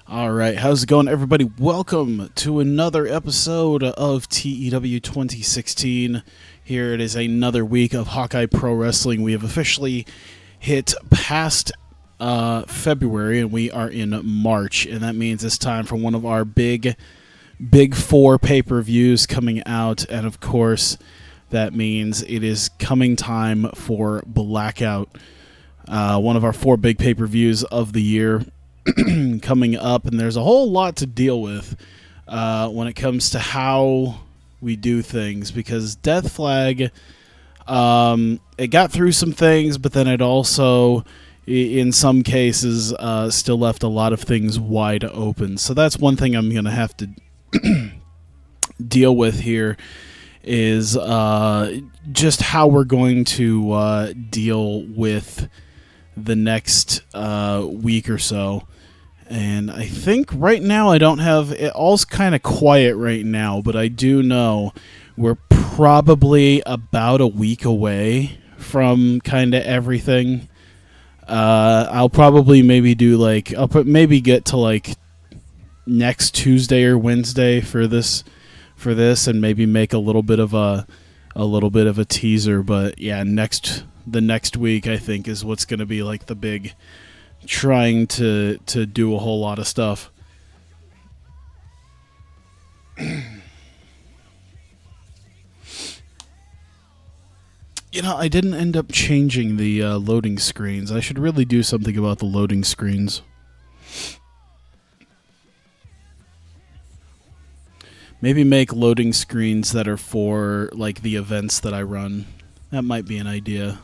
All right, how's it going, everybody? Welcome to another episode of TEW 2016. Here it is, another week of Hawkeye Pro Wrestling. We have officially hit past February, and we are in March, and that means it's time for one of our big four pay-per-views coming out, and of course, that means it is coming time for Blackout, one of our four big pay-per-views of the year. Coming up, and there's a whole lot to deal with when it comes to how we do things, because Death Flag, it got through some things, but then it also, in some cases, still left a lot of things wide open. So that's one thing I'm going to have to deal with here, is just how we're going to deal with the next week or so. And I think right now I don't have it. All's kind of quiet right now, but I do know we're probably about a week away from kind of everything. I'll probably maybe do maybe get to like next Tuesday or Wednesday for this, and maybe make a little bit of a teaser. But yeah, the next week I think is what's going to be like the big, trying to do a whole lot of stuff. You know, I didn't end up changing the loading screens. I should really do something about the loading screens. Maybe make loading screens that are for like the events that I run. That might be an idea.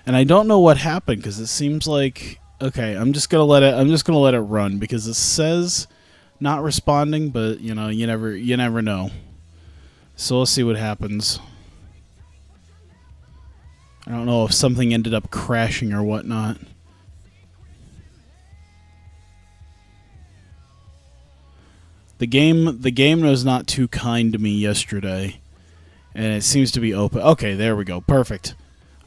And I don't know what happened, because it seems like, okay, I'm just gonna let it run, because it says not responding, but you know, you never know. So let's see what happens. I don't know if something ended up crashing or whatnot. The game was not too kind to me yesterday, and it seems to be open. Okay, there we go. Perfect.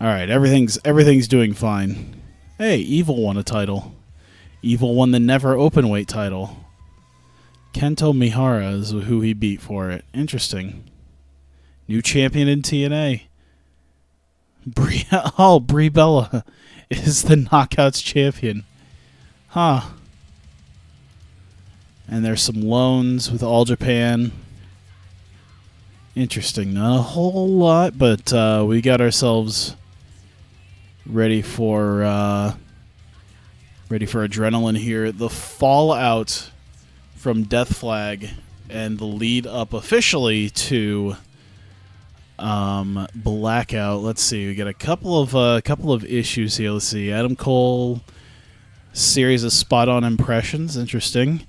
All right, everything's doing fine. Hey, Evil won a title. Evil won the Never Openweight title. Kento Mihara is who he beat for it. Interesting. New champion in TNA. Brie Bella is the Knockouts champion. Huh. And there's some loans with All Japan. Interesting. Not a whole lot, but we got ourselves ready for adrenaline here. The fallout from Death Flag and the lead up officially to Blackout. Let's see. We got a couple of issues here. Let's see. Adam Cole, series of spot on impressions. Interesting.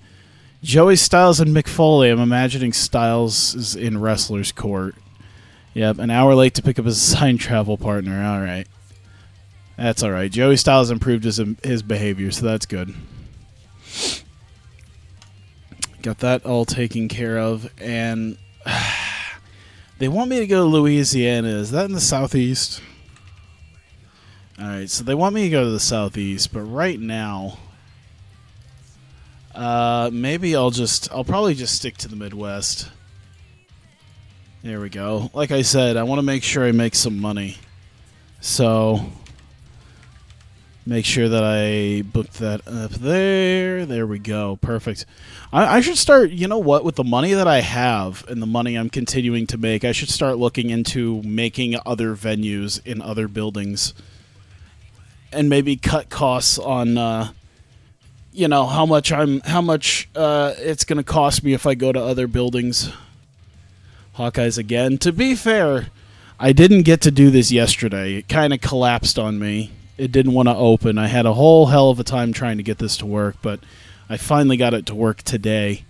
Joey Styles and Mick Foley. I'm imagining Styles is in Wrestler's Court. Yep, an hour late to pick up his assigned travel partner. All right. That's all right. Joey Styles improved his behavior, so that's good. Got that all taken care of, and they want me to go to Louisiana. Is that in the southeast? All right, so they want me to go to the southeast, but right now, maybe I'll probably just stick to the Midwest. There we go. Like I said, I want to make sure I make some money, so make sure that I book that up there. There we go. Perfect. I should start, you know what, with the money that I have and the money I'm continuing to make, I should start looking into making other venues in other buildings, and maybe cut costs on, you know, how much it's going to cost me if I go to other buildings. Hawkeyes again. To be fair, I didn't get to do this yesterday. It kind of collapsed on me. It didn't want to open. I had a whole hell of a time trying to get this to work, but I finally got it to work today.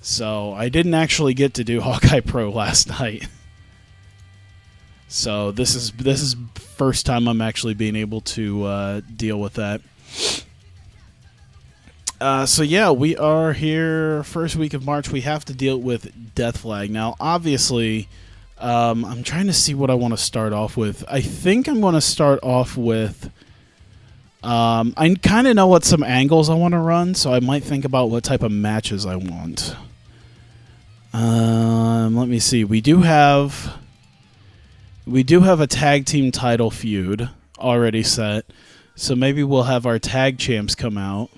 So I didn't actually get to do Hawkeye Pro last night. So this is first time I'm actually being able to deal with that. So yeah, we are here first week of March. We have to deal with Death Flag. Now, obviously, I'm trying to see what I want to start off with. I think I'm going to start off with I kind of know what some angles I want to run, so I might think about what type of matches I want. Let me see. We do have a tag team title feud already set, so maybe we'll have our tag champs come out.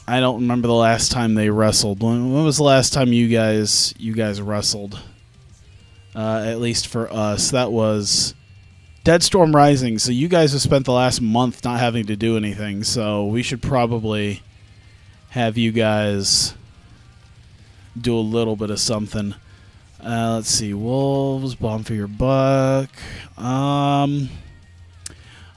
I don't remember the last time they wrestled. When was the last time you guys wrestled? At least for us, that was Deadstorm Rising. So you guys have spent the last month not having to do anything. So we should probably have you guys do a little bit of something. Let's see. Wolves, Bomb for Your Buck.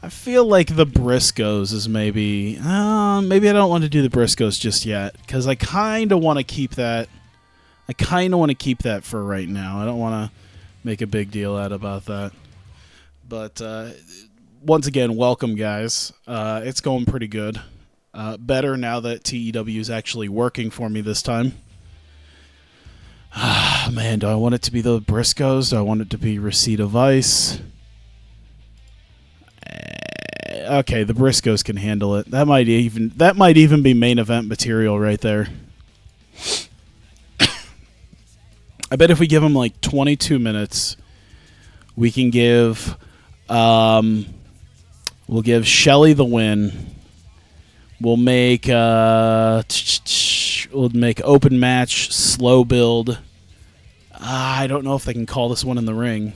I feel like the Briscoes is maybe I don't want to do the Briscoes just yet, because I kind of want to keep that. I kind of want to keep that for right now. I don't want to make a big deal out about that. But once again, welcome, guys. It's going pretty good. Better now that TEW is actually working for me this time. Man, do I want it to be the Briscoes? Do I want it to be Receipt of Ice? Okay, the Briscoes can handle it. That might even be main event material right there. I bet if we give them like 22 minutes, we can give we'll give Shelly the win. We'll make open match, slow build. I don't know if they can call this one in the ring.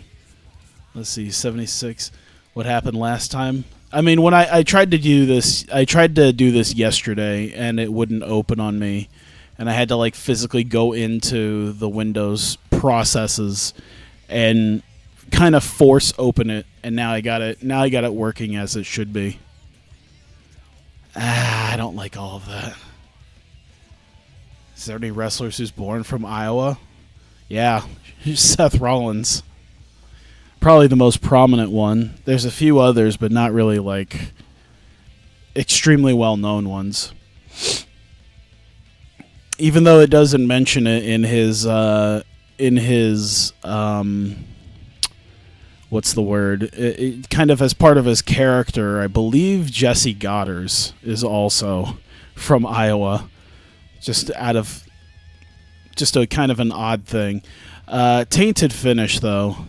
Let's see, 76. What happened last time? I mean, when I tried to do this, yesterday, and it wouldn't open on me, and I had to like physically go into the Windows processes and kind of force open it, and now I got it working as it should be. I don't like all of that. Is there any wrestlers who's born from Iowa? Yeah, Seth Rollins. Probably the most prominent one. There's a few others, but not really like extremely well-known ones. Even though it doesn't mention it in his what's the word? It kind of as part of his character, I believe Jesse Goddard is also from Iowa. Just a kind of an odd thing. Tainted finish, though.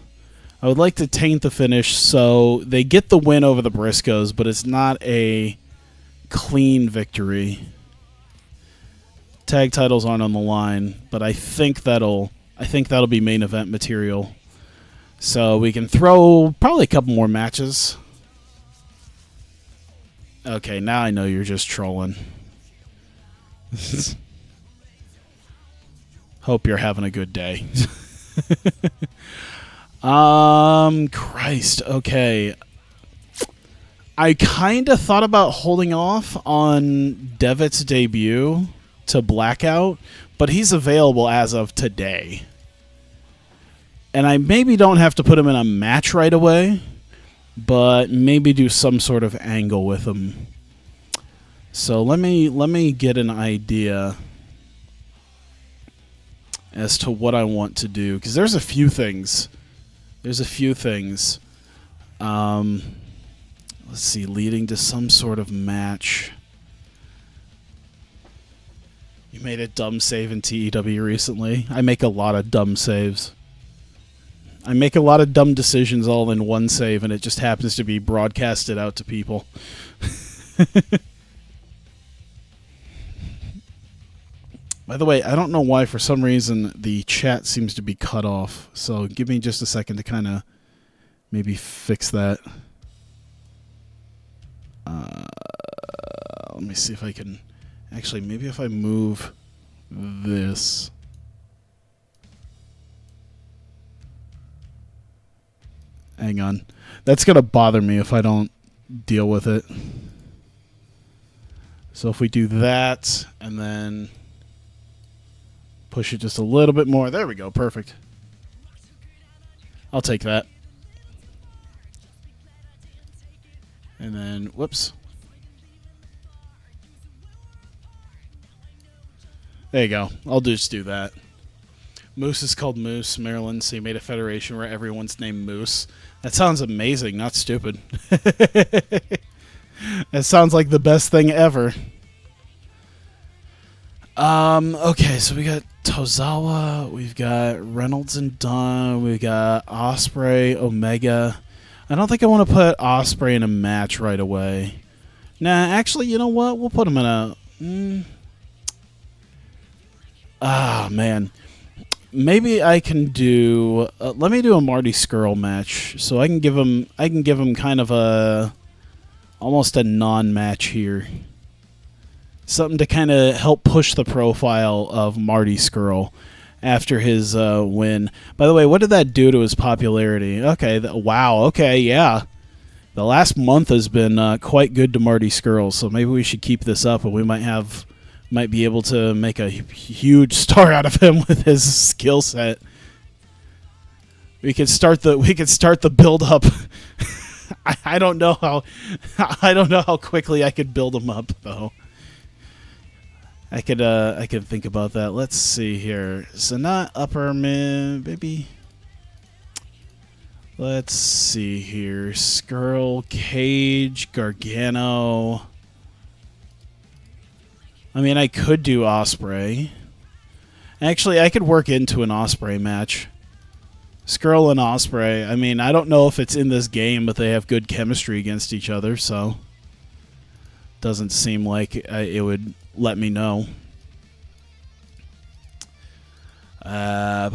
I would like to taint the finish so they get the win over the Briscoes, but it's not a clean victory. Tag titles aren't on the line, but I think that'll be main event material. So we can throw probably a couple more matches. Okay, now I know you're just trolling. Hope you're having a good day. Christ, okay. I kind of thought about holding off on Devitt's debut to Blackout, but he's available as of today. And I maybe don't have to put him in a match right away, but maybe do some sort of angle with him. So let me get an idea as to what I want to do, because there's a few things. Let's see, leading to some sort of match. You made a dumb save in TEW recently. I make a lot of dumb saves. I make a lot of dumb decisions all in one save, and it just happens to be broadcasted out to people. By the way, I don't know why, for some reason, the chat seems to be cut off. So give me just a second to kind of maybe fix that. Let me see if I can... Actually, maybe if I move this... Hang on. That's going to bother me if I don't deal with it. So if we do that, and then... push it just a little bit more. There we go. Perfect. I'll take that. And then, whoops. There you go. I'll just do that. Moose is called Moose, Maryland, so he made a federation where everyone's named Moose. That sounds amazing, not stupid. That sounds like the best thing ever. Okay, so we got Tozawa, we've got Reynolds and Dunn, we've got Ospreay, Omega. I don't think I want to put Ospreay in a match right away. Nah, actually, you know what? We'll put him in a... man. Maybe I can do... let me do a Marty Scurll match, so I can give him kind of a... almost a non-match here. Something to kind of help push the profile of Marty Scurll after his win. By the way, what did that do to his popularity? Okay, wow, okay, yeah. The last month has been quite good to Marty Scurll, so maybe we should keep this up, and we might be able to make a huge star out of him with his skill set. We could start the build up. I don't know how quickly I could build him up though. I could think about that. Let's see here. So not upper mid, maybe. Let's see here. Scurll, Cage, Gargano. I mean, I could do Ospreay. Actually, I could work into an Ospreay match. Scurll and Ospreay. I mean, I don't know if it's in this game, but they have good chemistry against each other, so doesn't seem like it would let me know. All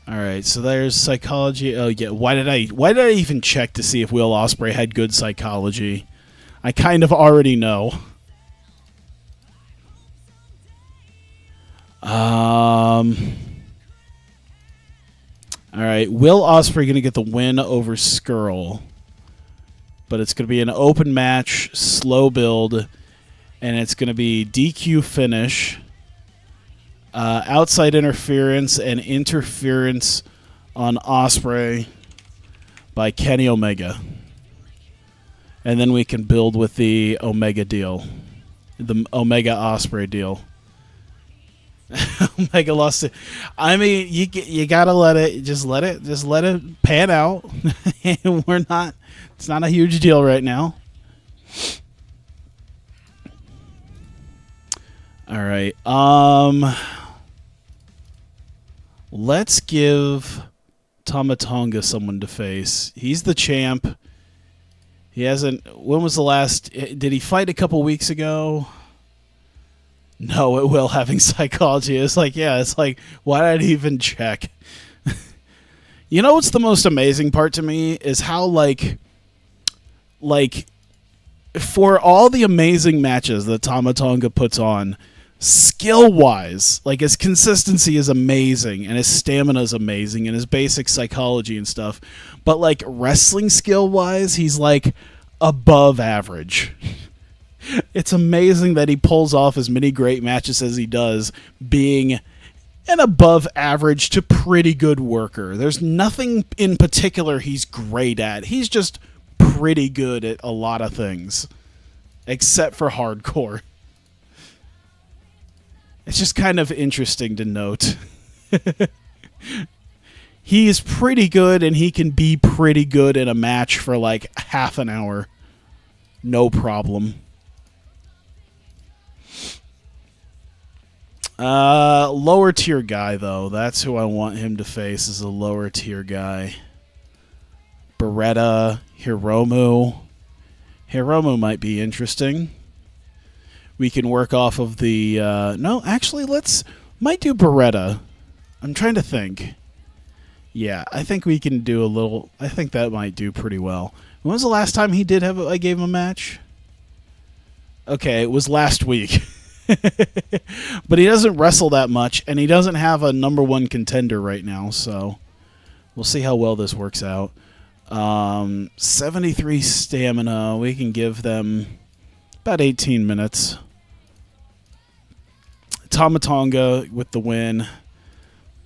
right, so there's psychology. Oh yeah, why did I even check to see if Will Ospreay had good psychology? I kind of already know. All right, Will Ospreay going to get the win over Scurll, but it's going to be an open match, slow build, and it's going to be DQ finish, outside interference, and interference on Ospreay by Kenny Omega. And then we can build with the Omega deal, the Omega Ospreay deal. Omega lost it. I mean, you gotta let it pan out. It's not a huge deal right now. All right. Let's give Tama Tonga someone to face. He's the champ. He hasn't. When was the last? Did he fight a couple weeks ago? No, it will having psychology. It's like, yeah, it's like, why did I even check? You know what's the most amazing part to me is how, like, for all the amazing matches that Tama Tonga puts on, skill-wise, like, his consistency is amazing, and his stamina is amazing, and his basic psychology and stuff, but, like, wrestling skill-wise, he's, like, above average. It's amazing that he pulls off as many great matches as he does, being an above average to pretty good worker. There's nothing in particular he's great at. He's just pretty good at a lot of things, except for hardcore. It's just kind of interesting to note. He is pretty good, and he can be pretty good in a match for like half an hour. No problem. Lower tier guy, though. That's who I want him to face, is a lower tier guy. Beretta, Hiromu. Hiromu might be interesting. We can work off of the... no, actually, might do Beretta. I'm trying to think. Yeah, I think we can do a little... I think that might do pretty well. When was the last time he did have... I gave him a match? Okay, it was last week. But he doesn't wrestle that much, and he doesn't have a number one contender right now, so we'll see how well this works out. 73 stamina. We can give them about 18 minutes. Tama Tonga with the win.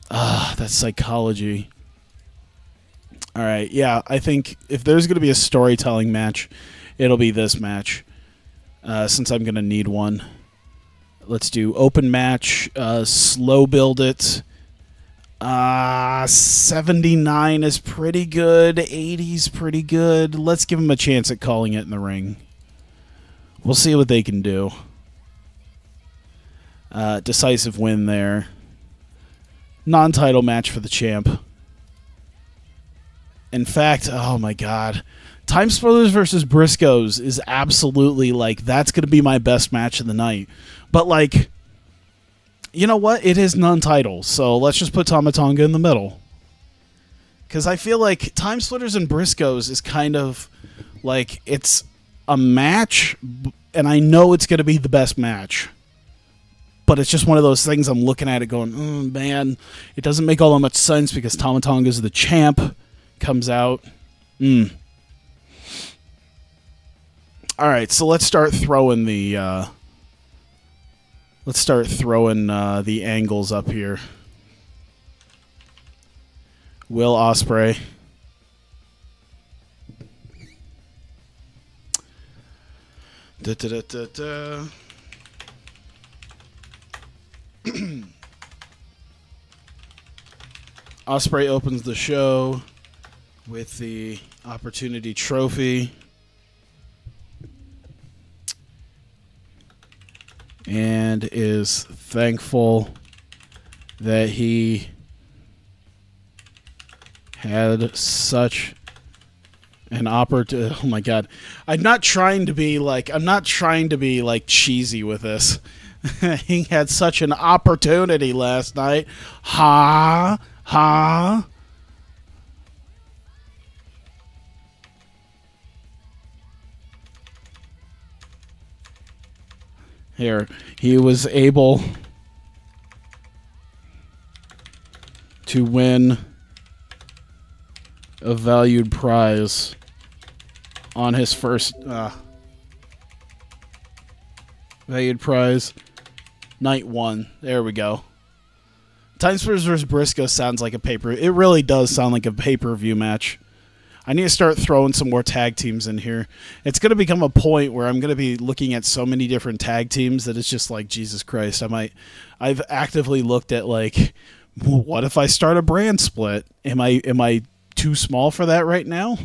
That's psychology. All right, yeah, I think if there's going to be a storytelling match, it'll be this match, since I'm going to need one. Let's do open match, slow build it. 79 is pretty good. 80 is pretty good. Let's give him a chance at calling it in the ring. We'll see what they can do. Decisive win there. Non-title match for the champ. In fact, oh my god. Time Splitters versus Briscoes is absolutely, like, that's going to be my best match of the night. But, like, you know what? It is non-title, so let's just put Tama Tonga in the middle. Because I feel like Time Splitters and Briscoes is kind of, like, it's a match, and I know it's going to be the best match. But it's just one of those things I'm looking at it going, man, it doesn't make all that much sense because Tama Tonga's the champ. Comes out. All right, so let's start throwing the angles up here. Will Ospreay. Ospreay opens the show with the Opportunity Trophy. And is thankful that he had such an opportunity. Oh my god. I'm not trying to be like cheesy with this. He had such an opportunity last night. Ha. Here, he was able to win a valued prize on his first valued prize night 1. There we go. Time Splitters vs. Briscoe sounds like a it really does sound like a pay-per-view match. I need to start throwing some more tag teams in here. It's going to become a point where I'm going to be looking at so many different tag teams that it's just like, Jesus Christ. I've actively looked at, like, what if I start a brand split? Am I too small for that right now?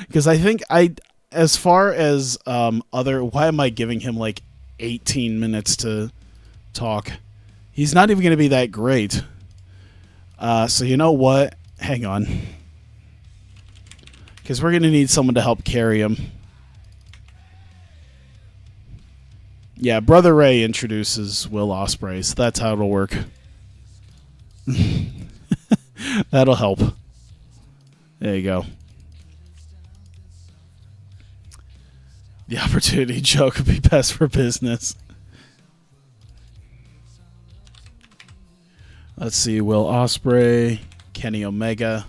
Because I think as far as why am I giving him like 18 minutes to talk? He's not even going to be that great. So you know what? Hang on. Because we're going to need someone to help carry him. Yeah, Brother Ray introduces Will Ospreay, so that's how it'll work. That'll help. There you go. The Opportunity joke would be best for business. Let's see, Will Ospreay, Kenny Omega.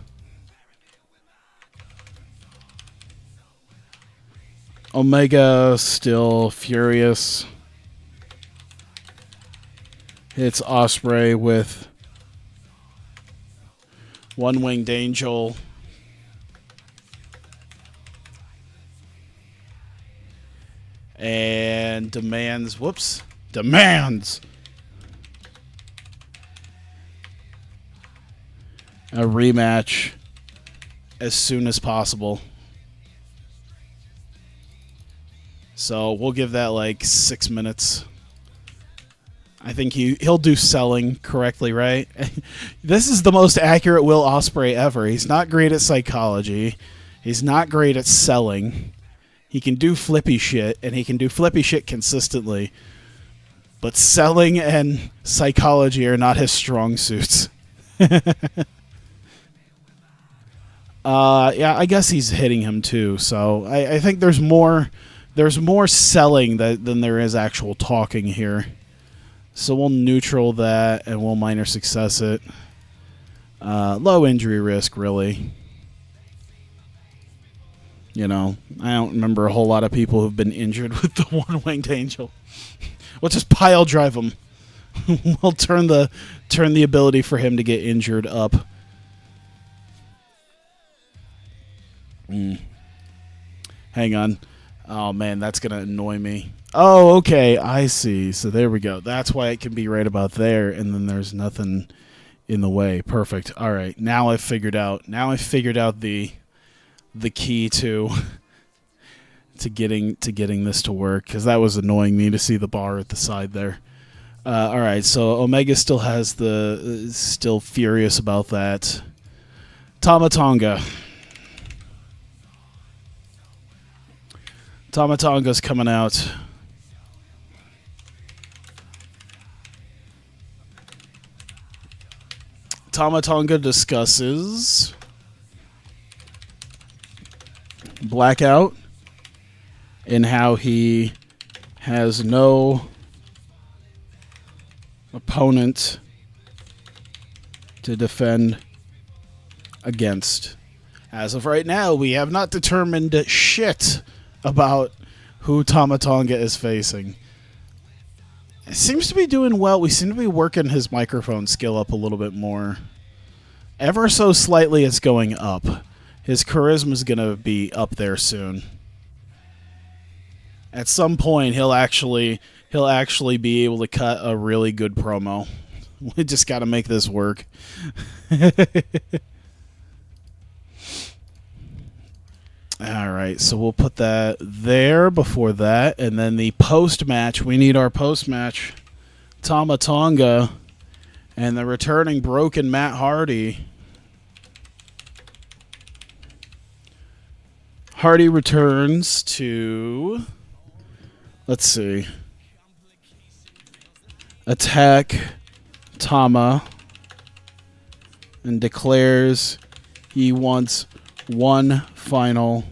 Omega still furious. Hits Ospreay with One-Winged Angel. And demands a rematch as soon as possible. So we'll give that like 6 minutes. I think he'll do selling correctly, right? This is the most accurate Will Ospreay ever. He's not great at psychology. He's not great at selling. He can do flippy shit, and he can do flippy shit consistently. But selling and psychology are not his strong suits. Yeah, I guess he's hitting him too. So I think there's more selling than there is actual talking here. So we'll neutral that, and we'll minor success it. Low injury risk, really. You know, I don't remember a whole lot of people who've been injured with the One-Winged Angel. We'll just pile drive him. We'll turn the ability for him to get injured up. Hang on. Oh, man, that's going to annoy me. Oh, okay. I see. So there we go. That's why it can be right about there, and then there's nothing in the way. Perfect. All right. Now I've figured out. Now I've figured out the key to getting this to work, because that was annoying me to see the bar at the side there. All right. So Omega still has still furious about that. Tama Tonga. Tama Tonga's coming out. Tama Tonga discusses Blackout and how he has no opponent to defend against. As of right now, we have not determined shit about who Tama Tonga is facing. It seems to be doing well. We seem to be working his microphone skill up a little bit more. Ever so slightly, it's going up. His charisma is going to be up there soon. At some point, he'll actually be able to cut a really good promo. We just got to make this work. All right, so we'll put that there before that, and then the post-match. We need our post-match. Tama Tonga and the returning broken Matt Hardy. Hardy returns to, let's see, attack Tama and declares he wants one final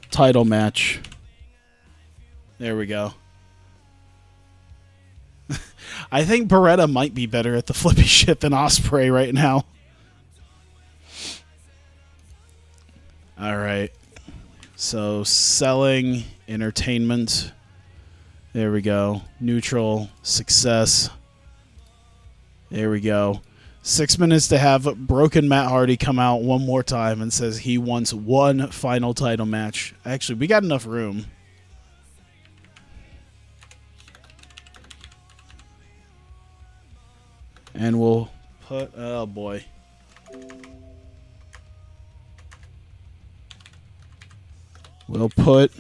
title match. There we go. I think Beretta might be better at the flippy shit than Ospreay right now. All right. So selling, entertainment. There we go. Neutral, success. There we go. 6 minutes to have broken Matt Hardy come out one more time and says he wants one final title match. Actually, we got enough room. And we'll put... Oh, boy. We'll put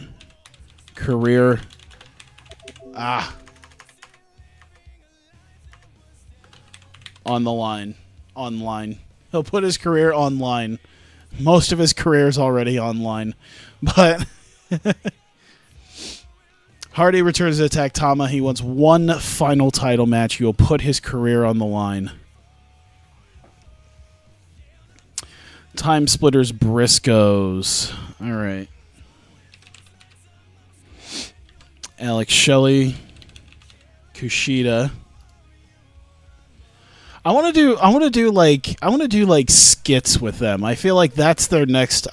career... on the line. Online. He'll put his career online. Most of his career is already online. But Hardy returns to attack Tama. He wants one final title match. He will put his career on the line. Time Splitters Briscoes. All right. Alex Shelley. Kushida. I want to do like skits with them. I feel like that's their next.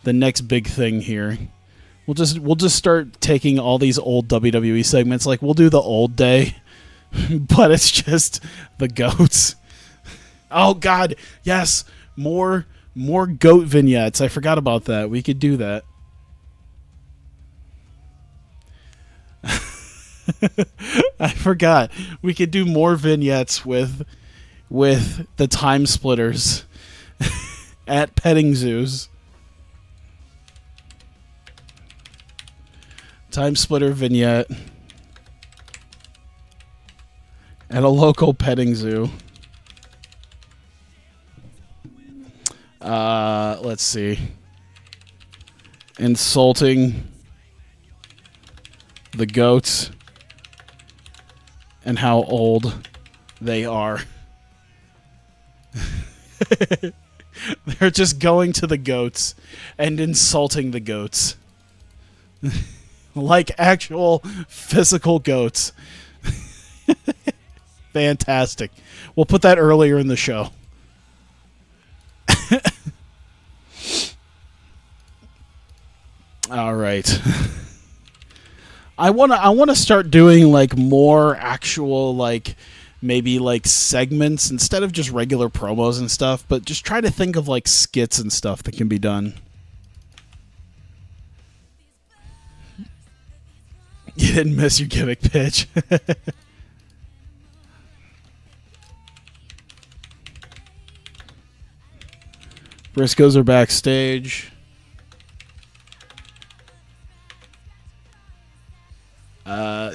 The next big thing here. We'll just start taking all these old WWE segments. Like we'll do the old day, but it's just the goats. Oh God, yes, more goat vignettes. I forgot about that. We could do that. I forgot. We could do more vignettes with the Time Splitters at petting zoos. Time Splitter vignette at a local petting zoo. Let's see. Insulting the goats and how old they are. They're just going to the goats and insulting the goats. Like actual physical goats. Fantastic. We'll put that earlier in the show. All right. I wanna start doing like more actual like maybe like segments instead of just regular promos and stuff, but just try to think of like skits and stuff that can be done. You didn't miss your gimmick pitch. Briscoes are backstage.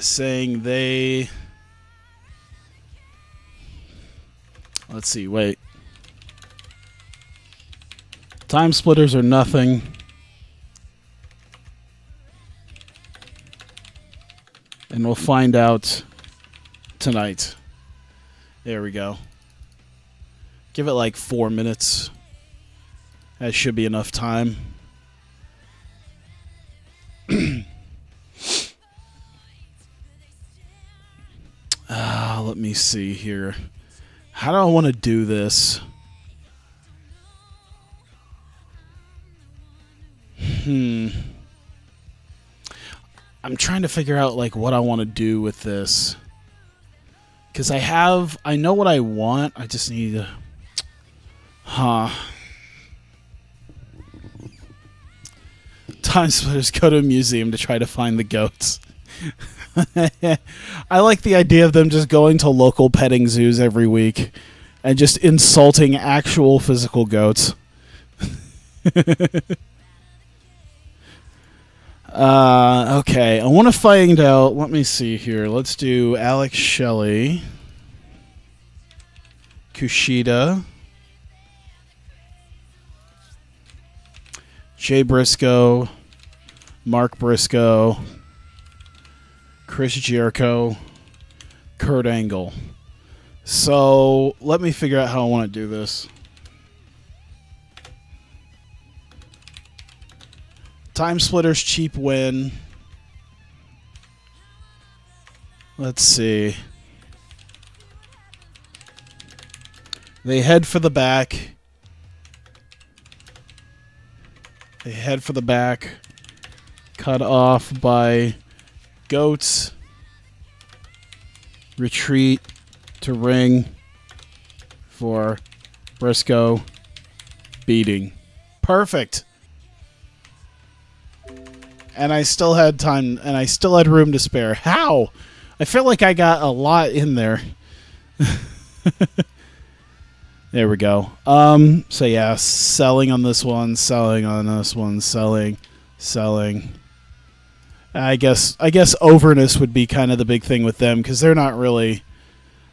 Saying they... Let's see, wait. Time splitters are nothing. And we'll find out tonight. There we go. Give it like 4 minutes. That should be enough time. Let me see here. How do I want to do this? I'm trying to figure out like what I want to do with this. Because I know what I want. I just need to... Time splitters go to a museum to try to find the goats. I like the idea of them just going to local petting zoos every week and just insulting actual physical goats. Okay, I want to find out. Let me see here. Let's do Alex Shelley, Kushida, Jay Briscoe, Mark Briscoe, Chris Jericho, Kurt Angle. So let me figure out how I want to do this. Time Splitters cheap win. Let's see. They head for the back. They head for the back. Cut off by Goats. Retreat to ring for Briscoe. Beating. Perfect. And I still had time, and I still had room to spare. How? I feel like I got a lot in there. There we go. So yeah, selling on this one, selling on this one, selling. I guess overness would be kind of the big thing with them because they're not really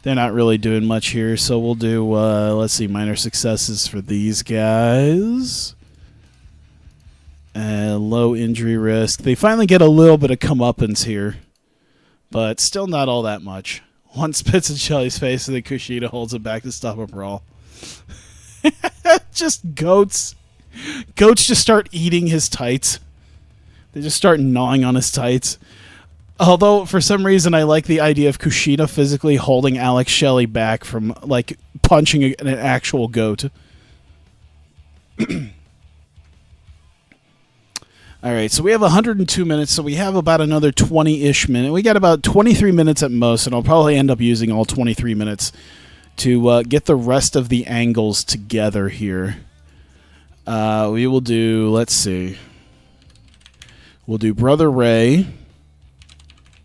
doing much here. So we'll do let's see, minor successes for these guys. Low injury risk. They finally get a little bit of comeuppance here, but still not all that much. One spits in Shelley's face, and then Kushida holds it back to stop a brawl. Just goats. Goats just start eating his tights. They just start gnawing on his tights. Although, for some reason, I like the idea of Kushida physically holding Alex Shelley back from, like, punching an actual goat. All right, so we have 102 minutes, so we have about another 20-ish minutes. We got about 23 minutes at most, and I'll probably end up using all 23 minutes to get the rest of the angles together here. We will do, let's see. We'll do Brother Ray,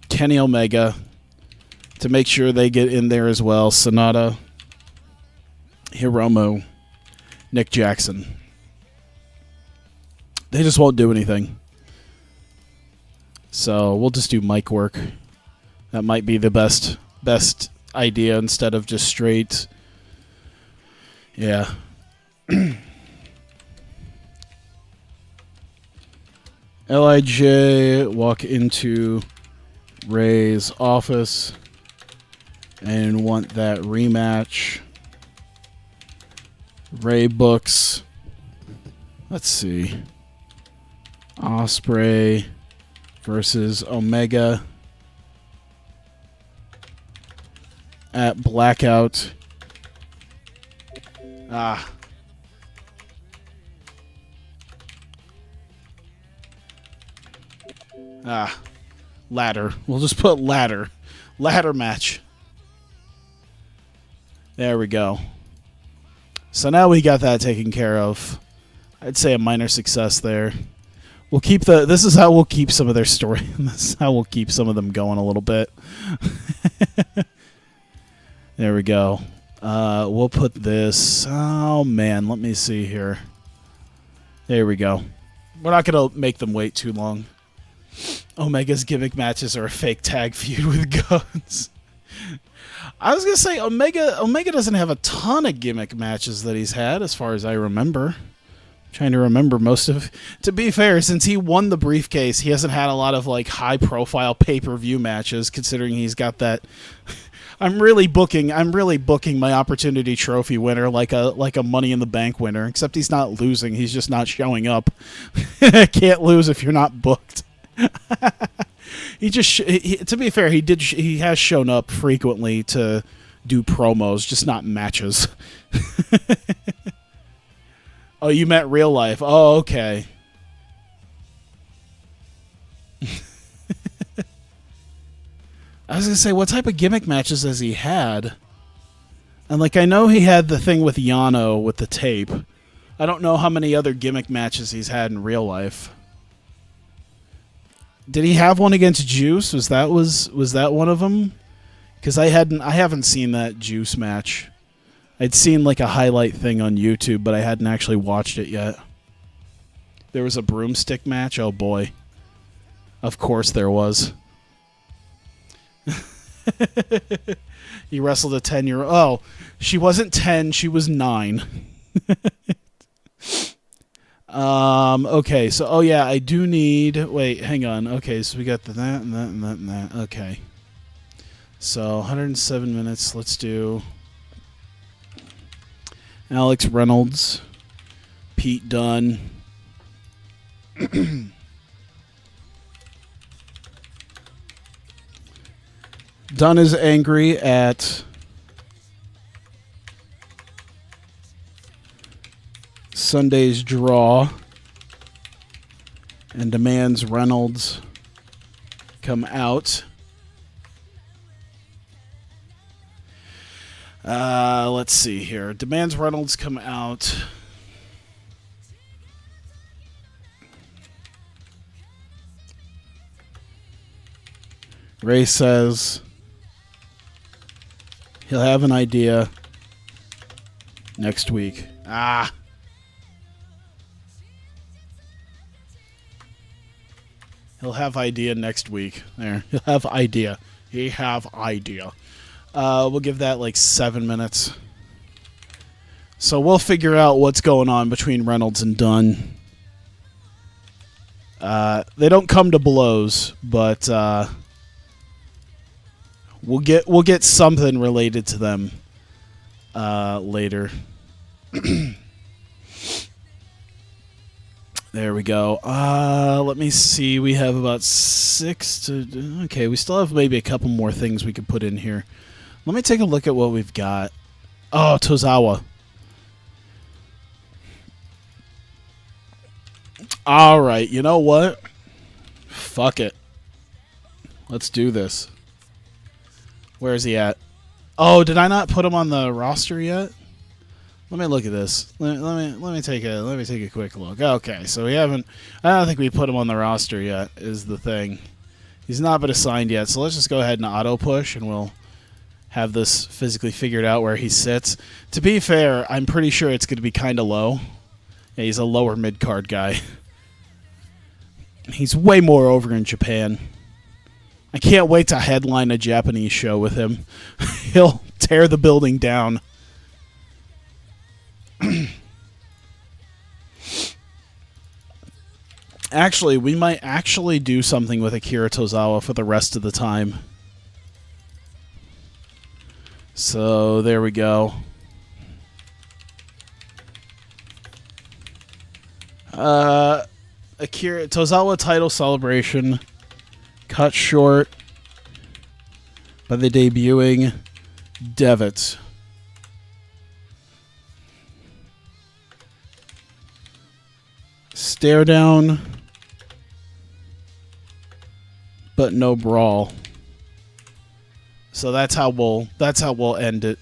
Kenny Omega, to make sure they get in there as well. Sonata, Hiromu, Nick Jackson. They just won't do anything. So we'll just do mic work. That might be the best idea instead of just straight. Yeah. LIJ walk into Ray's office and want that rematch. Ray books. Let's see. Ospreay versus Omega at Blackout. Ladder. We'll just put ladder. Ladder match. There we go. So now we got that taken care of. I'd say a minor success there. We'll keep the. This is how we'll keep some of their story. This is how we'll keep some of them going a little bit. There we go. We'll put this. Oh man, let me see here. There we go. We're not gonna make them wait too long. Omega's gimmick matches are a fake tag feud with guns. I was gonna say Omega doesn't have a ton of gimmick matches that he's had, as far as I remember. Trying to remember most of. To be fair, since he won the briefcase, he hasn't had a lot of like high-profile pay-per-view matches. Considering he's got that, I'm really booking my Opportunity Trophy winner like a Money in the Bank winner. Except he's not losing; he's just not showing up. Can't lose if you're not booked. He just. To be fair, he has shown up frequently to do promos, just not matches. Oh, you meant real life. Oh, okay. I was going to say, what type of gimmick matches has he had? And, like, I know he had the thing with Yano with the tape. I don't know how many other gimmick matches he's had in real life. Did he have one against Juice? Was that one of them? Because I haven't seen that Juice match. I'd seen like a highlight thing on YouTube, but I hadn't actually watched it yet. There was a broomstick match. Oh boy. Of course there was. He wrestled a 10-year-old. Oh, she wasn't 10, she was 9. Okay, so oh yeah, I do need wait, hang on. Okay, so we got that and that and that and that. Okay. So 107 minutes, let's do Alex Reynolds, Pete Dunne, Dunne is angry at Sunday's draw and demands Reynolds come out. Let's see here. Demands Reynolds come out. Ray says he'll have an idea next week. He'll have idea next week. There. He'll have idea. He have idea. We'll give that like 7 minutes. So we'll figure out what's going on between Reynolds and Dunne. They don't come to blows, but we'll get something related to them later. There we go. Let me see. We have about 6 to... Okay, we still have maybe a couple more things we could put in here. Let me take a look at what we've got. Oh, Tozawa. Alright, you know what? Fuck it. Let's do this. Where is he at? Oh, did I not put him on the roster yet? Let me look at this. Let me take a quick look. Okay, so we haven't. I don't think we put him on the roster yet. Is the thing. He's not been assigned yet. So let's just go ahead and auto push, and we'll have this physically figured out where he sits. To be fair, I'm pretty sure it's going to be kind of low. Yeah, he's a lower mid card guy. He's way more over in Japan. I can't wait to headline a Japanese show with him. He'll tear the building down. Actually, we might actually do something with Akira Tozawa for the rest of the time. So, there we go. Akira Tozawa title celebration cut short by the debuting Devitt. Stare down, but no brawl. So that's how we'll end it.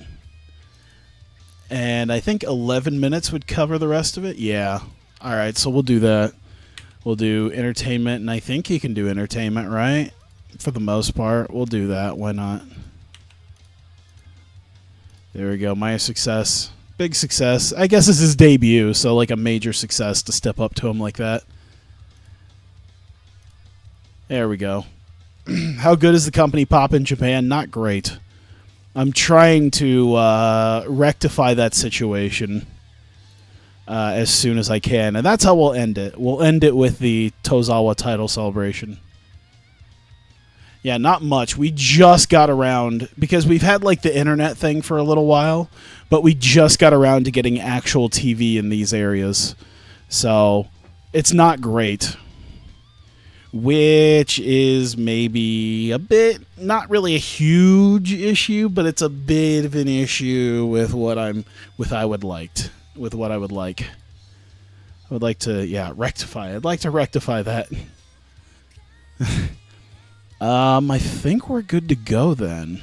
And I think 11 minutes would cover the rest of it. Yeah. All right, so we'll do that. We'll do entertainment, and I think he can do entertainment, right? For the most part. We'll do that. Why not? There we go. Minor success. Big success. I guess this is his debut, so like a major success to step up to him like that. There we go. How good is the company pop in Japan? Not great. I'm trying to rectify that situation as soon as I can, and that's how we'll end it. We'll end it with the Tozawa title celebration. Yeah, not much. We just got around, because we've had like the internet thing for a little while, but we just got around to getting actual TV in these areas. So it's not great. Which is maybe a bit, not really a huge issue, but it's a bit of an issue with what I would like. I would like to, rectify. I'd like to rectify that. I think we're good to go then.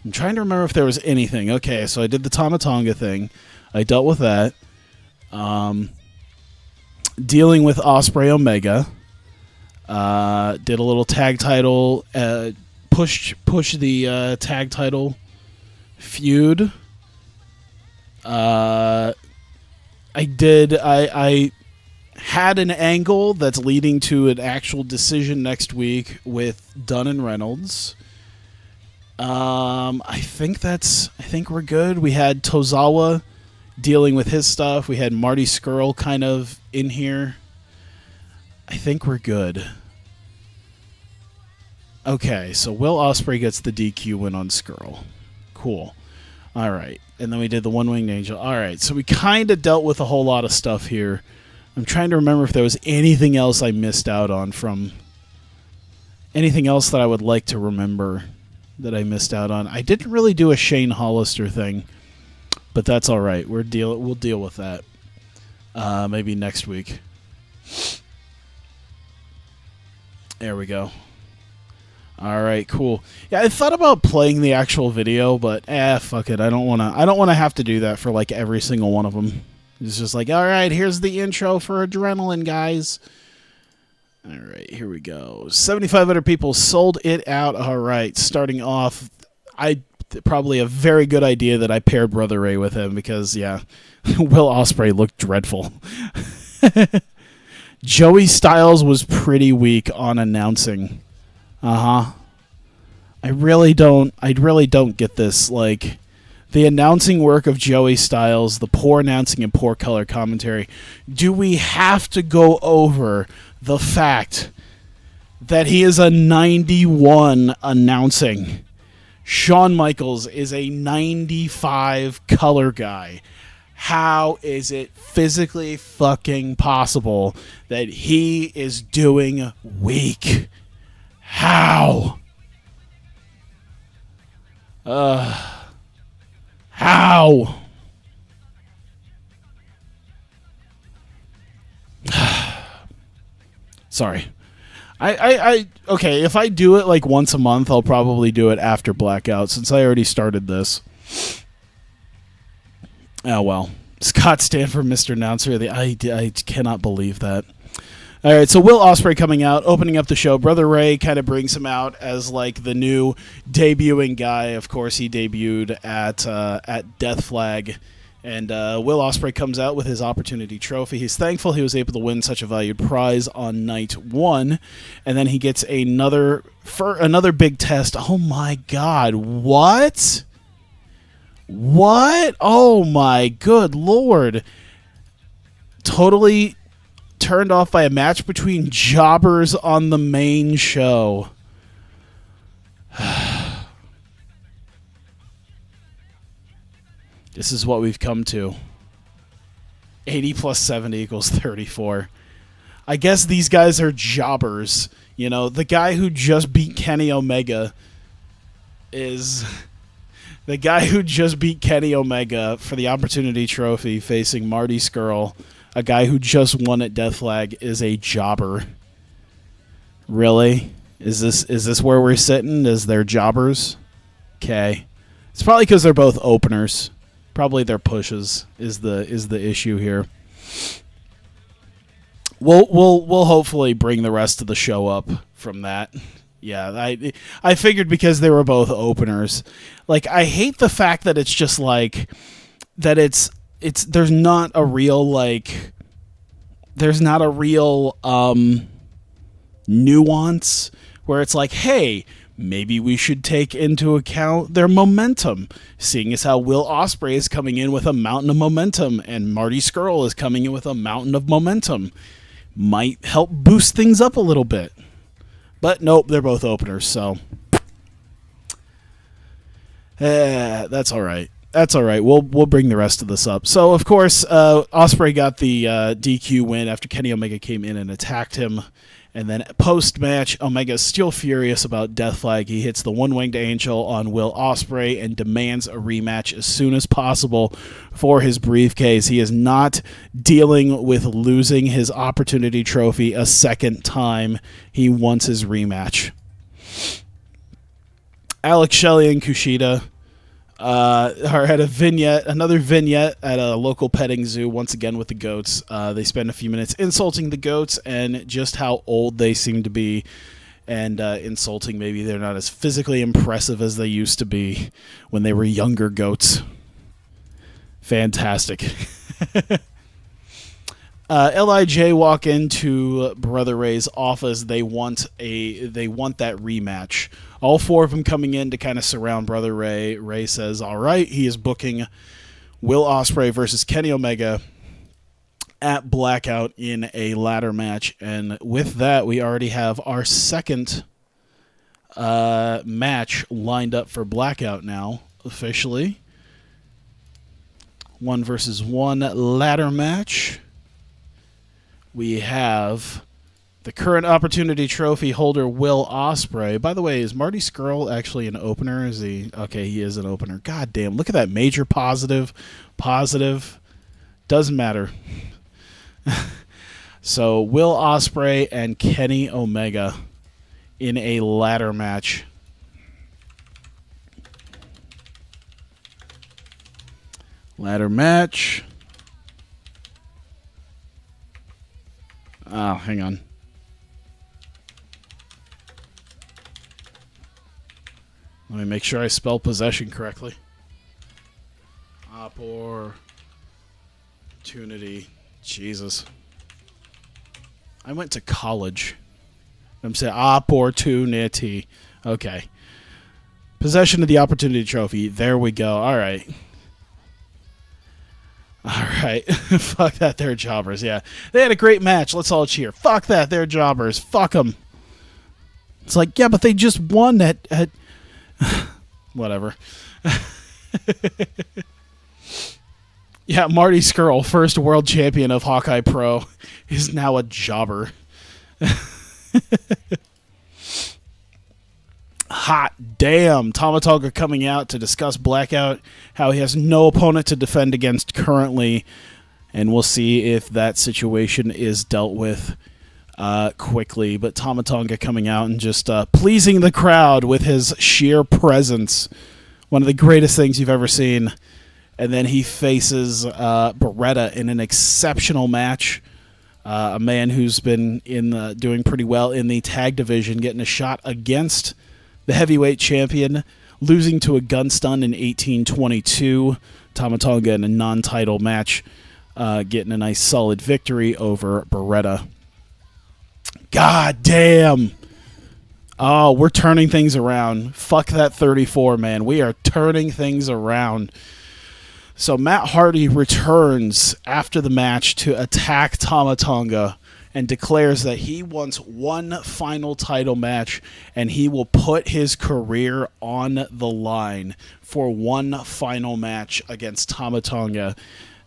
I'm trying to remember if there was anything. Okay, so I did the Tamatonga thing. I dealt with that. Dealing with Osprey Omega. Did a little tag title, push the tag title feud. I had an angle that's leading to an actual decision next week with Dunn and Reynolds. I think we're good. We had Tozawa dealing with his stuff. We had Marty Scurll kind of in here. I think we're good. Okay, so Will Ospreay gets the DQ win on Scurll. Cool. All right. And then we did the One-Winged Angel. All right, so we kind of dealt with a whole lot of stuff here. I'm trying to remember if there was anything else I missed out on from... anything else that I would like to remember that I missed out on. I didn't really do a Shane Hollister thing, but that's all right. We'll deal with that maybe next week. There we go. All right, cool. Yeah, I thought about playing the actual video, but fuck it. I don't want to have to do that for like every single one of them. It's just like, all right, here's the intro for Adrenaline, guys. All right, here we go. 7,500 people sold it out. All right, starting off, probably a very good idea that I paired Brother Ray with him because, yeah, Will Ospreay looked dreadful. Joey Styles was pretty weak on announcing. I really don't get this. Like, the announcing work of Joey Styles, the poor announcing and poor color commentary. Do we have to go over the fact that he is a 91 announcing? Shawn Michaels is a 95 color guy. How is it physically fucking possible that he is doing weak? How? How? Sorry. Okay, if I do it like once a month, I'll probably do it after Blackout since I already started this. Oh, well. Scott Stanford, Mr. Announcer. I cannot believe that. All right, so Will Ospreay coming out, opening up the show. Brother Ray kind of brings him out as like the new debuting guy. Of course, he debuted at Death Flag. And Will Ospreay comes out with his Opportunity Trophy. He's thankful he was able to win such a valued prize on night one. And then he gets another big test. Oh, my God. What? What? Oh, my good Lord. Totally turned off by a match between jobbers on the main show. This is what we've come to. 80 plus 70 equals 34. I guess these guys are jobbers. You know, the guy who just beat Kenny Omega is... The guy who just beat Kenny Omega for the Opportunity Trophy facing Marty Scurll, a guy who just won at Death Flag, is a jobber. Really? Is this where we're sitting? Is they're jobbers? Okay. It's probably because they're both openers. Probably their pushes is the issue here. We'll hopefully bring the rest of the show up from that. Yeah, I figured because they were both openers. Like, I hate the fact that it's just like that there's not a real nuance where it's like, hey, maybe we should take into account their momentum, seeing as how Will Ospreay is coming in with a mountain of momentum and Marty Scurll is coming in with a mountain of momentum. Might help boost things up a little bit. But nope, they're both openers, so that's all right. That's all right. We'll bring the rest of this up. So, of course, Ospreay got the DQ win after Kenny Omega came in and attacked him. And then post-match, Omega's still furious about Death Flag. He hits the One-Winged Angel on Will Ospreay and demands a rematch as soon as possible for his briefcase. He is not dealing with losing his Opportunity Trophy a second time. He wants his rematch. Alex Shelley and Kushida had another vignette at a local petting zoo, once again with the goats. They spend a few minutes insulting the goats and just how old they seem to be, and insulting maybe they're not as physically impressive as they used to be when they were younger goats. Fantastic. LIJ walk into Brother Ray's office. They want that rematch. All four of them coming in to kind of surround Brother Ray. Ray says, all right, he is booking Will Ospreay versus Kenny Omega at Blackout in a ladder match. And with that, we already have our second match lined up for Blackout now, officially. 1 versus 1 ladder match. We have the current Opportunity Trophy holder, Will Ospreay. By the way, is Marty Scurll actually an opener? Is he? Okay, he is an opener. God damn, look at that major positive. Doesn't matter. So, Will Ospreay and Kenny Omega in a ladder match. Ladder match. Oh, hang on. Let me make sure I spell possession correctly. Opportunity. Jesus. I went to college. I'm saying opportunity. Okay. Possession of the Opportunity Trophy. There we go. All right. All right. Fuck that. They're jobbers. Yeah. They had a great match. Let's all cheer. Fuck that. They're jobbers. Fuck them. It's like, yeah, but they just won at whatever. Yeah, Marty Scurll, first world champion of Hawkeye Pro, is now a jobber. Hot damn. Tama Tonga coming out to discuss Blackout, how he has no opponent to defend against currently, and we'll see if that situation is dealt with quickly. But Tama Tonga coming out and just pleasing the crowd with his sheer presence. One of the greatest things you've ever seen. And then he faces Beretta in an exceptional match. A man who's been doing pretty well in the tag division, getting a shot against the heavyweight champion, losing to a gun stun in 1822. Tama Tonga in a non-title match, getting a nice solid victory over Beretta. God damn. Oh, we're turning things around. Fuck that 34, man. We are turning things around. So Matt Hardy returns after the match to attack Tama Tonga and declares that he wants one final title match and he will put his career on the line for one final match against Tama Tonga.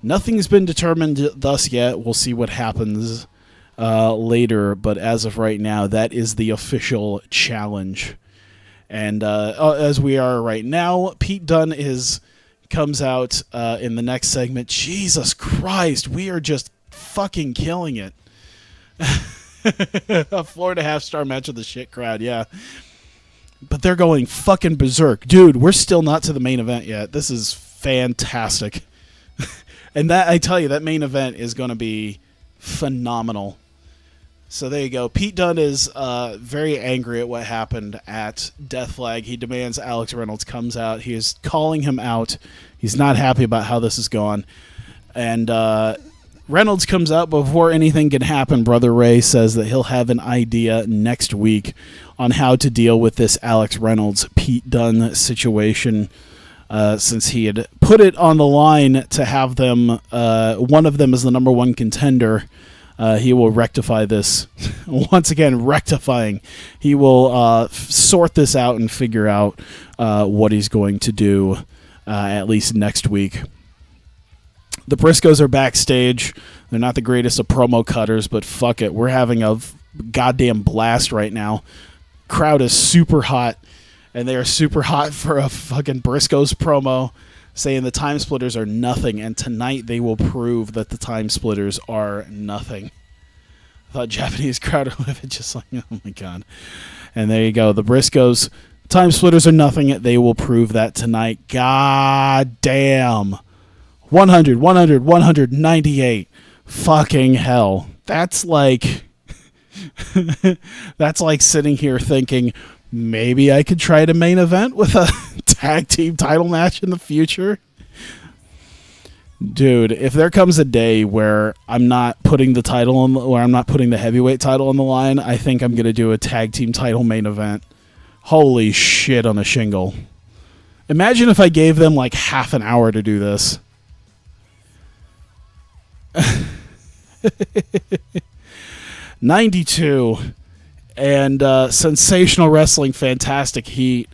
Nothing's been determined thus yet. We'll see what happens later, but as of right now, that is the official challenge. And as we are right now, Pete Dunne comes out in the next segment. Jesus Christ, we are just fucking killing it. A 4.5-star match of the shit crowd, yeah. But they're going fucking berserk. Dude, we're still not to the main event yet. This is fantastic. And that, I tell you, that main event is going to be phenomenal. So there you go. Pete Dunne is very angry at what happened at Death Flag. He demands Alex Reynolds comes out. He is calling him out. He's not happy about how this has gone. And Reynolds comes out. Before anything can happen, Brother Ray says that he'll have an idea next week on how to deal with this Alex Reynolds-Pete Dunne situation, since he had put it on the line to have them, one of them as the number one contender. He will rectify this. Once again, rectifying. He will sort this out and figure out what he's going to do at least next week. The Briscoes are backstage. They're not the greatest of promo cutters, but fuck it. We're having a goddamn blast right now. Crowd is super hot, and they are super hot for a fucking Briscoes promo saying the Time Splitters are nothing, and tonight they will prove that the Time Splitters are nothing. I thought Japanese crowd are living just like, oh my god. And there you go. The Briscoes, Time Splitters are nothing. They will prove that tonight. God damn. 100, 100, 198. Fucking hell. That's like... that's like sitting here thinking, maybe I could try to main event with a tag team title match in the future. Dude, if there comes a day where I'm not putting the title on, where I'm not putting the heavyweight title on the line, I think I'm going to do a tag team title main event. Holy shit on a shingle. Imagine if I gave them like half an hour to do this. 92 and sensational wrestling, fantastic heat.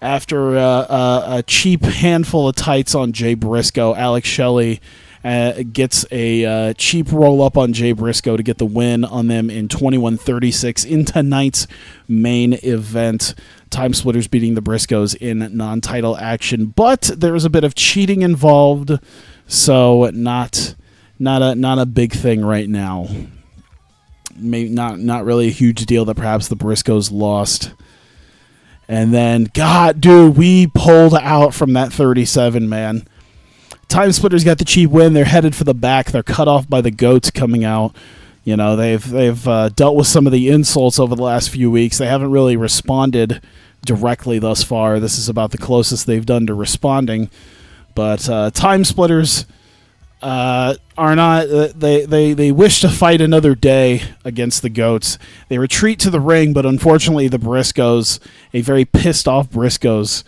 After a cheap handful of tights on Jay Briscoe, Alex Shelley gets a cheap roll-up on Jay Briscoe to get the win on them in 21-36 in tonight's main event. Time Splitters beating the Briscoes in non-title action, but there was a bit of cheating involved, so not a big thing right now. Maybe not really a huge deal that perhaps the Briscoes lost. And then, God, dude, we pulled out from that 37, man. Time Splitters got the cheap win. They're headed for the back. They're cut off by the Goats coming out. You know, they've dealt with some of the insults over the last few weeks. They haven't really responded directly thus far. This is about the closest they've done to responding. But Time Splitters are not. They wish to fight another day against the Goats. They retreat to the ring, but unfortunately, the Briscoes, a very pissed off Briscoes,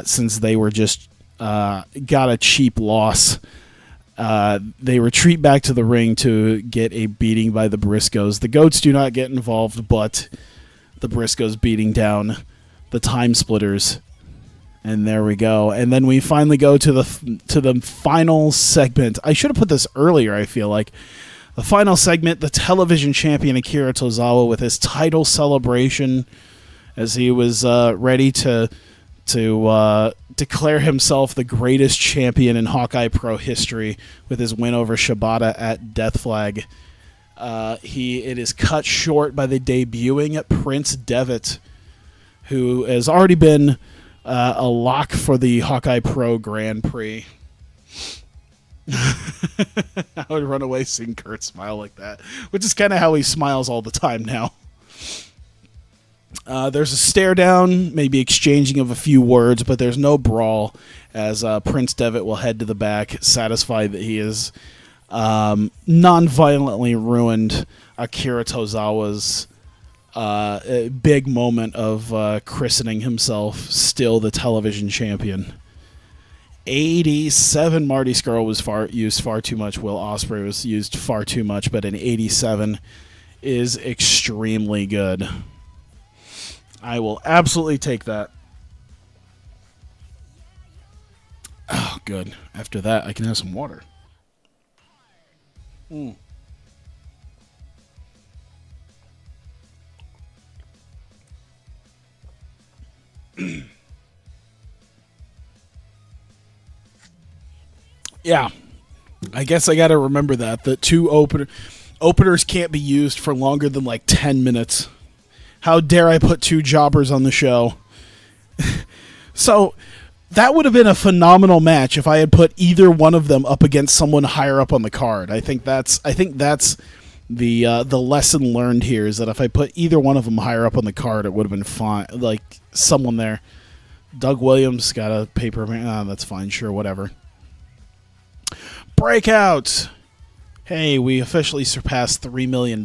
since they were just got a cheap loss. They retreat back to the ring to get a beating by the Briscoes. The Goats do not get involved, but the Briscoes beating down the Time Splitters. And there we go. And then we finally go to the final segment. I should have put this earlier, I feel like. The final segment, the television champion Akira Tozawa with his title celebration as he was ready to declare himself the greatest champion in Hawkeye Pro history with his win over Shibata at Death Flag. It is cut short by the debuting Prince Devitt, who has already been a lock for the Hawkeye Pro Grand Prix. I would run away seeing Kurt smile like that, which is kind of how he smiles all the time now. There's a stare down, maybe exchanging of a few words, but there's no brawl as Prince Devitt will head to the back, satisfied that he has non-violently ruined Akira Tozawa's big moment of christening himself still the television champion. 87, Marty Scurll was used far too much. Will Ospreay was used far too much, but an 87 is extremely good. I will absolutely take that. Oh, good. After that, I can have some water. Yeah, I guess I got to remember that two openers can't be used for longer than like 10 minutes. How dare I put two jobbers on the show? So that would have been a phenomenal match if I had put either one of them up against someone higher up on the card. I think that's The lesson learned here is that if I put either one of them higher up on the card, it would have been fine. Like, someone there. Doug Williams got a paper. That's fine. Sure, whatever. Breakout! Hey, we officially surpassed $3 million.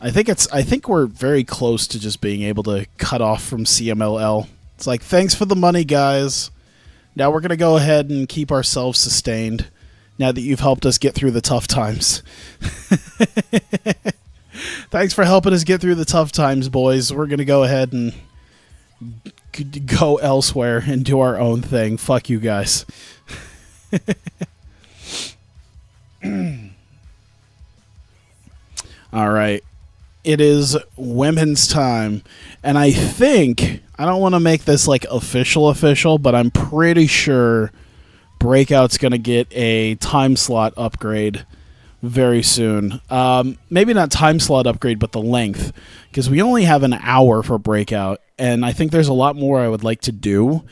I think we're very close to just being able to cut off from CMLL. It's like, thanks for the money, guys. Now we're going to go ahead and keep ourselves sustained now that you've helped us get through the tough times. Thanks for helping us get through the tough times, boys. We're going to go ahead and go elsewhere and do our own thing. Fuck you guys. All right. It is women's time. And I think, I don't want to make this like official, but I'm pretty sure Breakout's going to get a time slot upgrade very soon. Maybe not time slot upgrade, but the length. Because we only have an hour for Breakout. And I think there's a lot more I would like to do.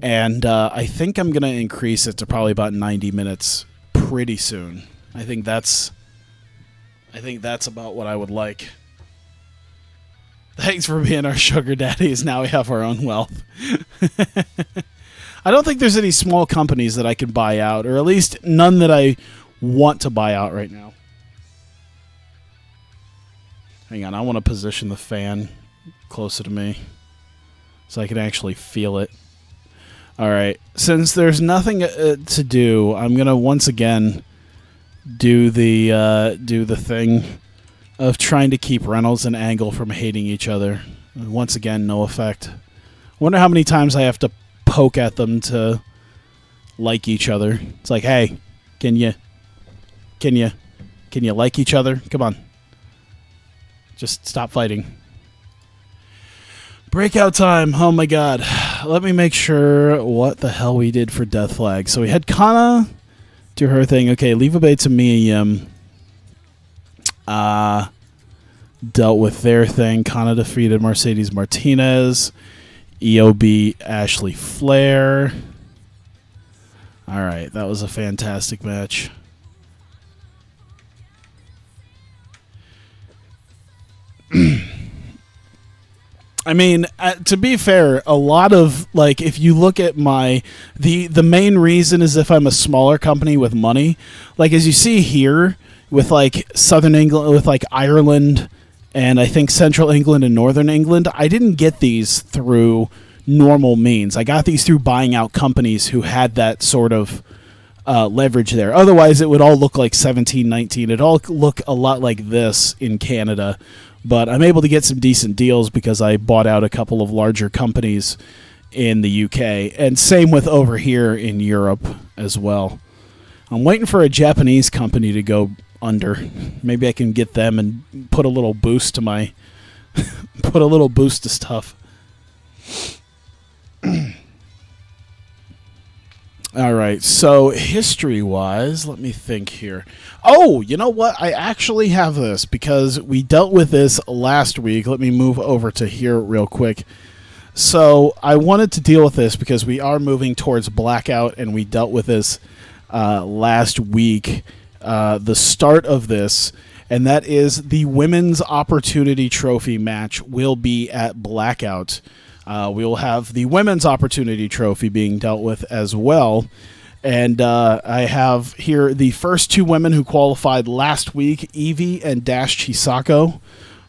And I think I'm going to increase it to probably about 90 minutes pretty soon. I think that's about what I would like. Thanks for being our sugar daddies. Now we have our own wealth. I don't think there's any small companies that I can buy out, or at least none that I want to buy out right now. Hang on, I want to position the fan closer to me so I can actually feel it. All right, since there's nothing to do, I'm gonna once again do the thing of trying to keep Reynolds and Angle from hating each other. Once again, no effect. Wonder how many times I have to poke at them to like each other. It's like, hey, can you like each other? Come on. Just stop fighting. Breakout time. Oh my god. Let me make sure what the hell we did for Death Flag. So we had Kana do her thing. Okay, Leva Bates and Mia Yim dealt with their thing. Kana defeated Mercedes Martinez. EOB Ashley Flair. Alright, that was a fantastic match. I mean, to be fair, a lot of, like, if you look at the main reason is if I'm a smaller company with money. Like, as you see here, with, like, Southern England, with, like, Ireland, and I think Central England and Northern England, I didn't get these through normal means. I got these through buying out companies who had that sort of leverage there. Otherwise, it would all look like 1719. It'd all look a lot like this in Canada. But I'm able to get some decent deals because I bought out a couple of larger companies in the UK. And same with over here in Europe as well. I'm waiting for a Japanese company to go under. Maybe I can get them and put a little boost to my... put a little boost to stuff. Alright, so history-wise, let me think here. Oh, you know what? I actually have this because we dealt with this last week. Let me move over to here real quick. So I wanted to deal with this because we are moving towards Blackout, and we dealt with this last week, the start of this, and that is the Women's Opportunity Trophy match will be at Blackout. We will have the Women's Opportunity Trophy being dealt with as well. And I have here the first two women who qualified last week, Evie and Dash Chisako.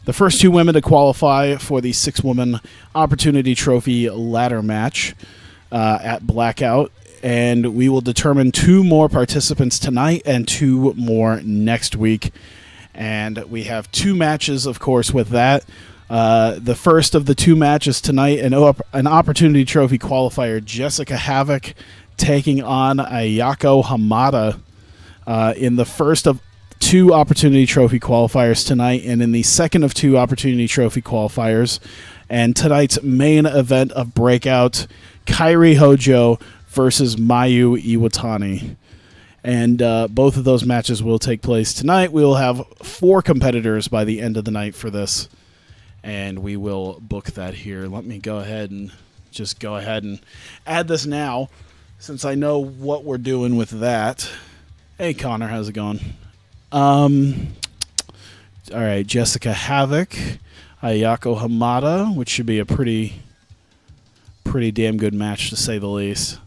The first two women to qualify for the 6-woman Opportunity Trophy ladder match at Blackout. And we will determine 2 more participants tonight and 2 more next week. And we have 2 matches, of course, with that. The first of the 2 matches tonight, an Opportunity Trophy qualifier, Jessica Havoc taking on Ayako Hamada in the first of 2 Opportunity Trophy qualifiers tonight, and in the second of 2 Opportunity Trophy qualifiers. And tonight's main event of Breakout, Kairi Hojo versus Mayu Iwatani. And both of those matches will take place tonight. We will have 4 competitors by the end of the night for this. And we will book that here. Let me go ahead and add this now, since I know what we're doing with that. Hey, Connor, how's it going? All right, Jessica Havoc, Ayako Hamada, which should be a pretty damn good match to say the least.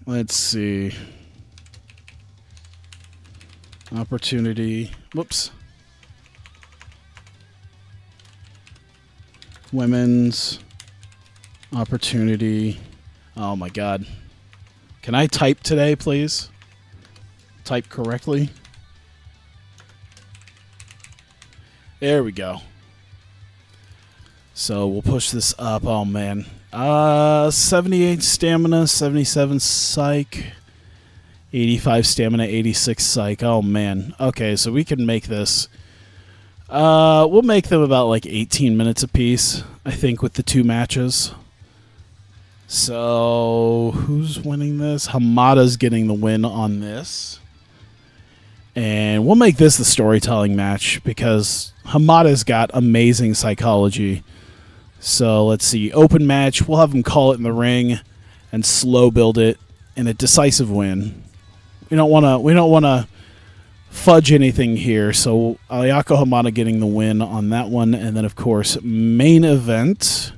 Let's see. Opportunity. Whoops. Women's opportunity. Oh my God. Can I type today, please? Type correctly. There we go. So we'll push this up. Oh man. 78 stamina, 77 psych, 85 stamina, 86 psych. Oh man. Okay, so we can make this. We'll make them about like 18 minutes apiece, I think, with the two matches. So who's winning this? Hamada's getting the win on this. And we'll make this the storytelling match because Hamada's got amazing psychology. So let's see. Open match. We'll have him call it in the ring and slow build it in a decisive win. We don't want to fudge anything here. So Ayako Hamada getting the win on that one, and then of course main event.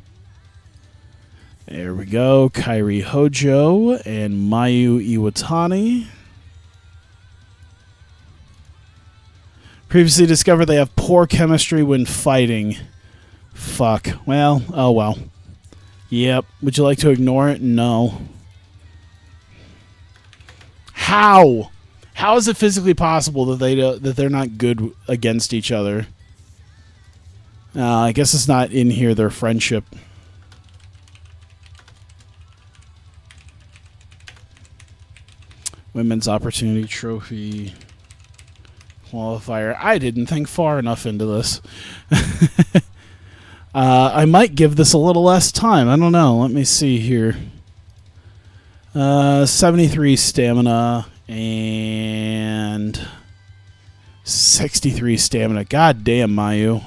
There we go. Kairi Hojo and Mayu Iwatani. Previously discovered they have poor chemistry when fighting. Fuck. Well, oh well. Yep. Would you like to ignore it? No. How? How is it physically possible that they're not good against each other? I guess it's not in here, their friendship. Women's Opportunity Trophy qualifier. I didn't think far enough into this. I might give this a little less time. I don't know. Let me see here. 73 stamina and 63 stamina. God damn, Mayu.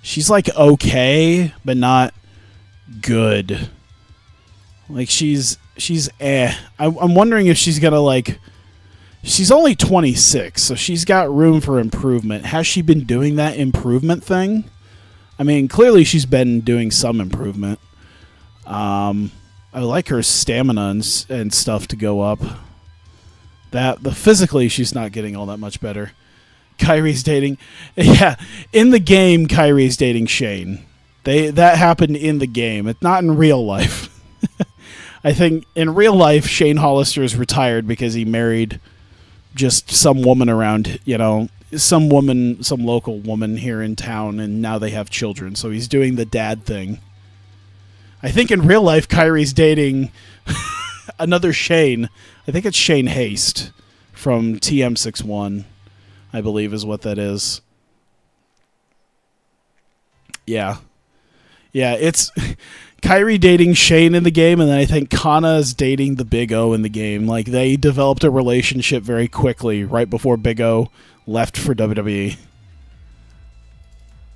She's like okay, but not good. Like she's eh. I'm wondering if she's gonna like. She's only 26, so she's got room for improvement. Has she been doing that improvement thing? I mean, clearly she's been doing some improvement. I like her stamina and stuff to go up. Physically, she's not getting all that much better. Kairi's dating, yeah, in the game, Kairi's dating Shane. That happened in the game. It's not in real life. I think in real life, Shane Hollister is retired because he married just some woman around, some local woman here in town, and now they have children. So he's doing the dad thing. I think in real life, Kairi's dating another Shane. I think it's Shane Haste from TM61, I believe is what that is. Yeah. Yeah, it's Kairi dating Shane in the game, and then I think Kana is dating the Big O in the game. Like, they developed a relationship very quickly right before Big O left for WWE.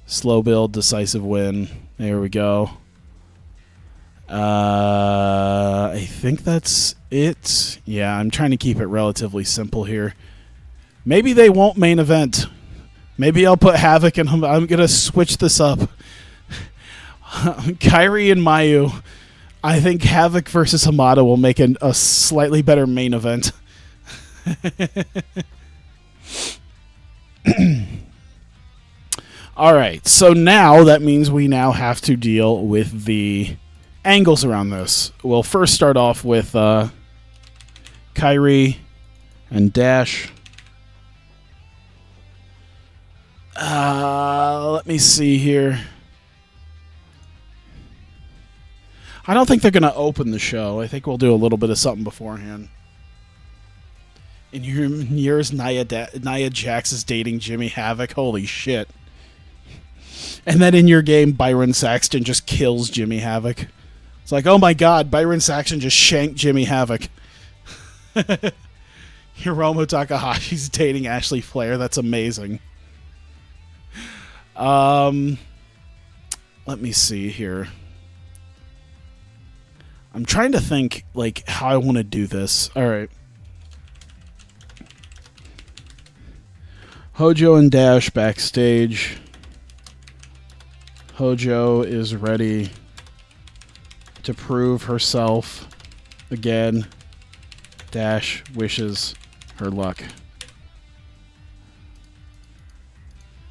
Slow build, decisive win. There we go. I think that's it. Yeah, I'm trying to keep it relatively simple here. Maybe they won't main event. Maybe I'll put Havoc and I'm going to switch this up. Kairi and Mayu. I think Havoc versus Hamada will make a slightly better main event. All right, so now that means we now have to deal with the angles around this. We'll first start off with Kairi and Dash. Let me see here. I don't think they're going to open the show. I think we'll do a little bit of something beforehand. In yours, Nia Jax is dating Jimmy Havoc. Holy shit. And then in your game, Byron Saxton just kills Jimmy Havoc. It's like, oh my god, Byron Saxton just shanked Jimmy Havoc. Hiromu Takahashi's dating Ashley Flair. That's amazing. Let me see here. I'm trying to think, like, how I want to do this. All right. Hojo and Dash backstage. Hojo is ready to prove herself again. Dash wishes her luck.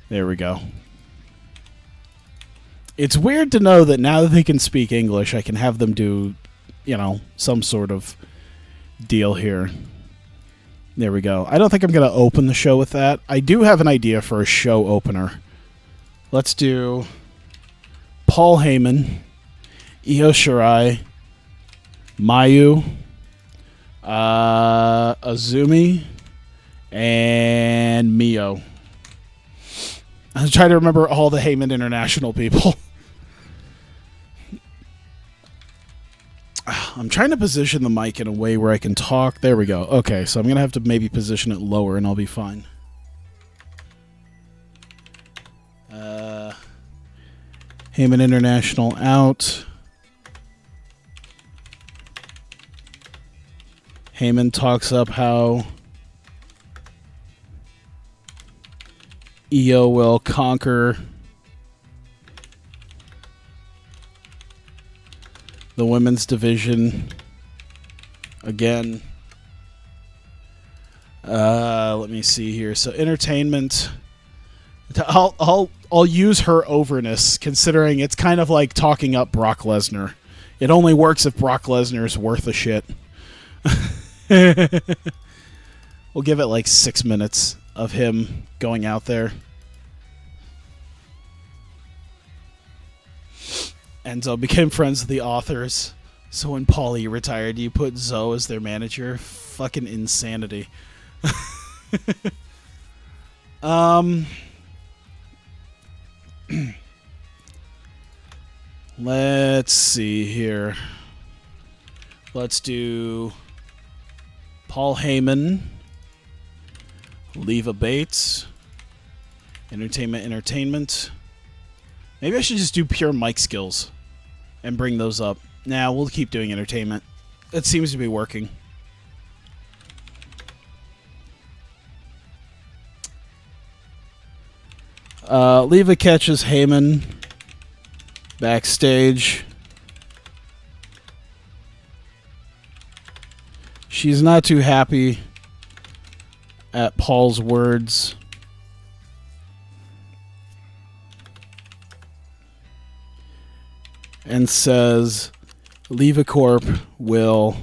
There we go. It's weird to know that now that they can speak English, I can have them do, some sort of deal here. There we go. I don't think I'm going to open the show with that. I do have an idea for a show opener. Let's do Paul Heyman, Io Shirai, Mayu, Azumi, and Mio. I'm trying to remember all the Heyman International people. I'm trying to position the mic in a way where I can talk. There we go. Okay, so I'm going to have to maybe position it lower and I'll be fine. Heyman International out. Heyman talks up how Io will conquer the women's division again. Let me see here. So entertainment. I'll use her overness, considering it's kind of like talking up Brock Lesnar. It only works if Brock Lesnar is worth a shit. We'll give it like 6 minutes of him going out there. Enzo became friends with the authors. So when Paulie retired, you put Zoe as their manager. Fucking insanity. Let's see here. Let's do Paul Heyman, Leva Bates, Entertainment. Maybe I should just do pure mic skills and bring those up. Nah, we'll keep doing entertainment. It seems to be working. Leva catches Heyman backstage. She's not too happy at Paul's words. And says Levacorp will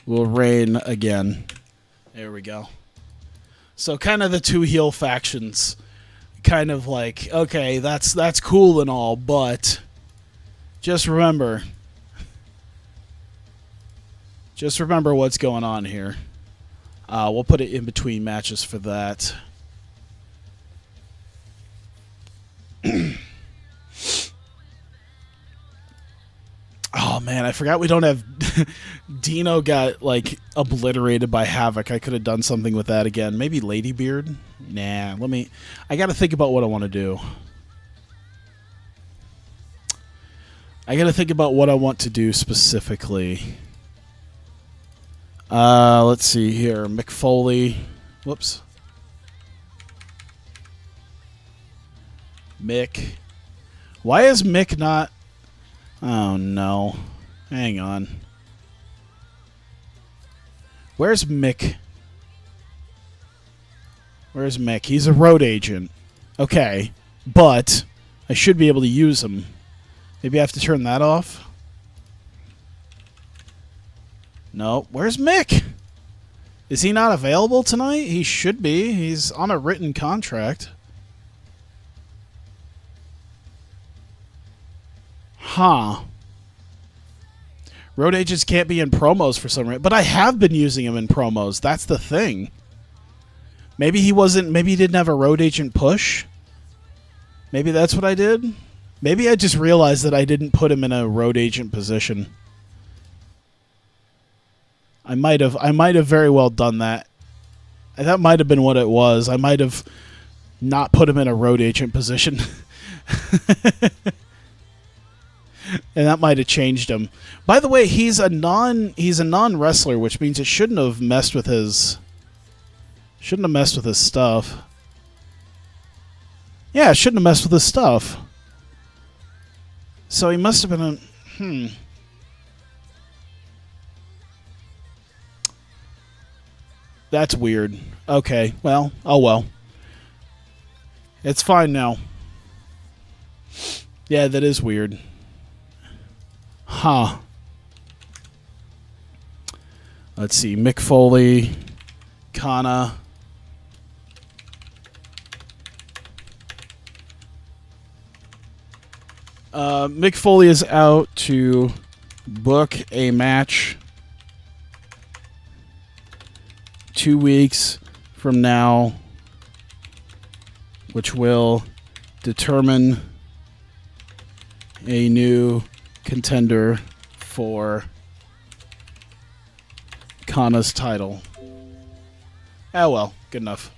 reign again. There we go. So kind of the two heel factions, kind of like, okay, that's cool and all, but just remember what's going on here. We'll put it in between matches for that. Oh man, I forgot we don't have Dino got like obliterated by Havoc. I could have done something with that again. Maybe Ladybeard? Nah, I got to think about what I want to do. I got to think about what I want to do specifically. Let's see here. Mick Foley. Whoops. Mick. Why is Mick not... Oh, no. Hang on. Where's Mick? Where's Mick? He's a road agent. Okay. But I should be able to use him. Maybe I have to turn that off? No. Where's Mick? Is he not available tonight? He should be. He's on a written contract. Huh. Road agents can't be in promos for some reason. But I have been using him in promos. That's the thing. Maybe he didn't have a road agent push. Maybe that's what I did. Maybe I just realized that I didn't put him in a road agent position. I might have very well done that. That might have been what it was. I might have not put him in a road agent position. And that might have changed him. By the way, he's a non-wrestler, which means it shouldn't have messed with his stuff. Yeah, it shouldn't have messed with his stuff. So he must have been a That's weird. Okay, well, oh well. It's fine now. Yeah, that is weird. Huh. Let's see. Mick Foley, Kana. Mick Foley is out to book a match 2 weeks from now, which will determine a new contender for Kana's title. Oh well, good enough.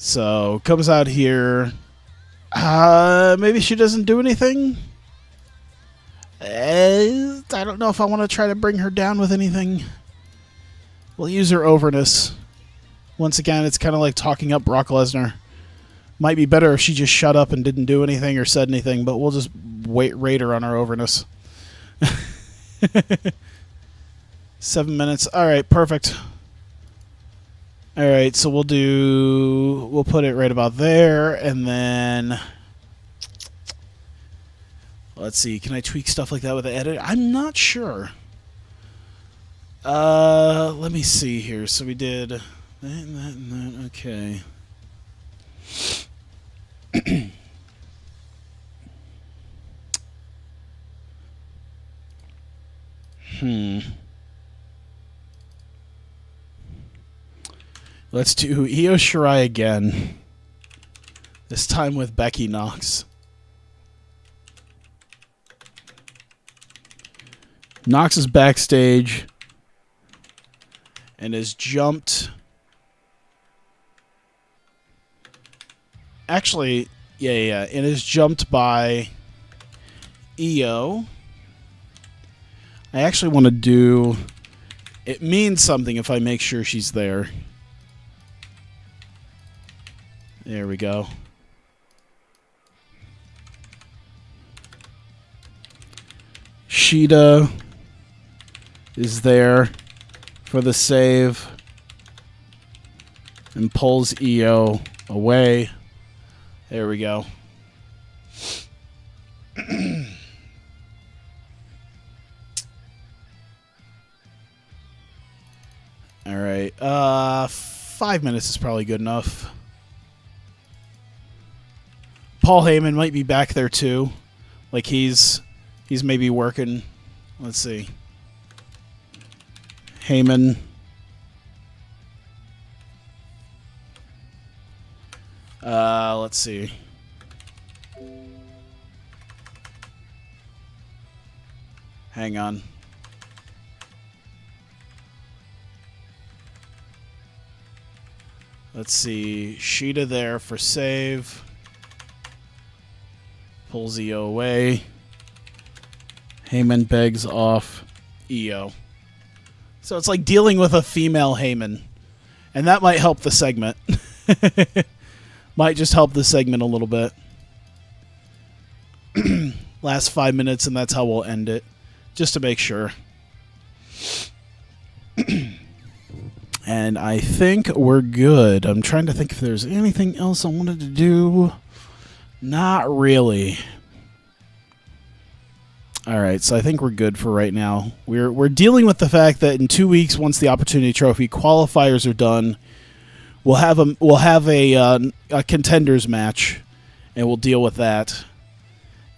So, comes out here. Maybe she doesn't do anything. I don't know if I want to try to bring her down with anything. We'll use her overness. Once again, it's kind of like talking up Brock Lesnar. Might be better if she just shut up and didn't do anything or said anything, but we'll just rate her on her overness. 7 minutes. All right, perfect. All right, so we'll put it right about there, and then let's see. Can I tweak stuff like that with the edit? I'm not sure. Let me see here. So we did that and that and that. Okay. Let's do Io Shirai again. This time with Becky Knox. Knox is backstage and is jumped. Actually, yeah. And is jumped by Io. I actually want to do... It means something if I make sure she's there. There we go. Shida is there for the save and pulls Io away. There we go. All right. 5 minutes is probably good enough. Paul Heyman might be back there too. Like he's maybe working. Let's see. Heyman. Let's see. Hang on. Let's see. Shida there for save. Pulls Io away. Heyman begs off Io. So it's like dealing with a female Heyman. And that might help the segment. Might just help the segment a little bit. Last 5 minutes, and that's how we'll end it. Just to make sure. And I think we're good. I'm trying to think if there's anything else I wanted to do. Not really. All right, so I think we're good for right now. We're dealing with the fact that in 2 weeks, once the Opportunity Trophy qualifiers are done, we'll have a contenders match, and we'll deal with that.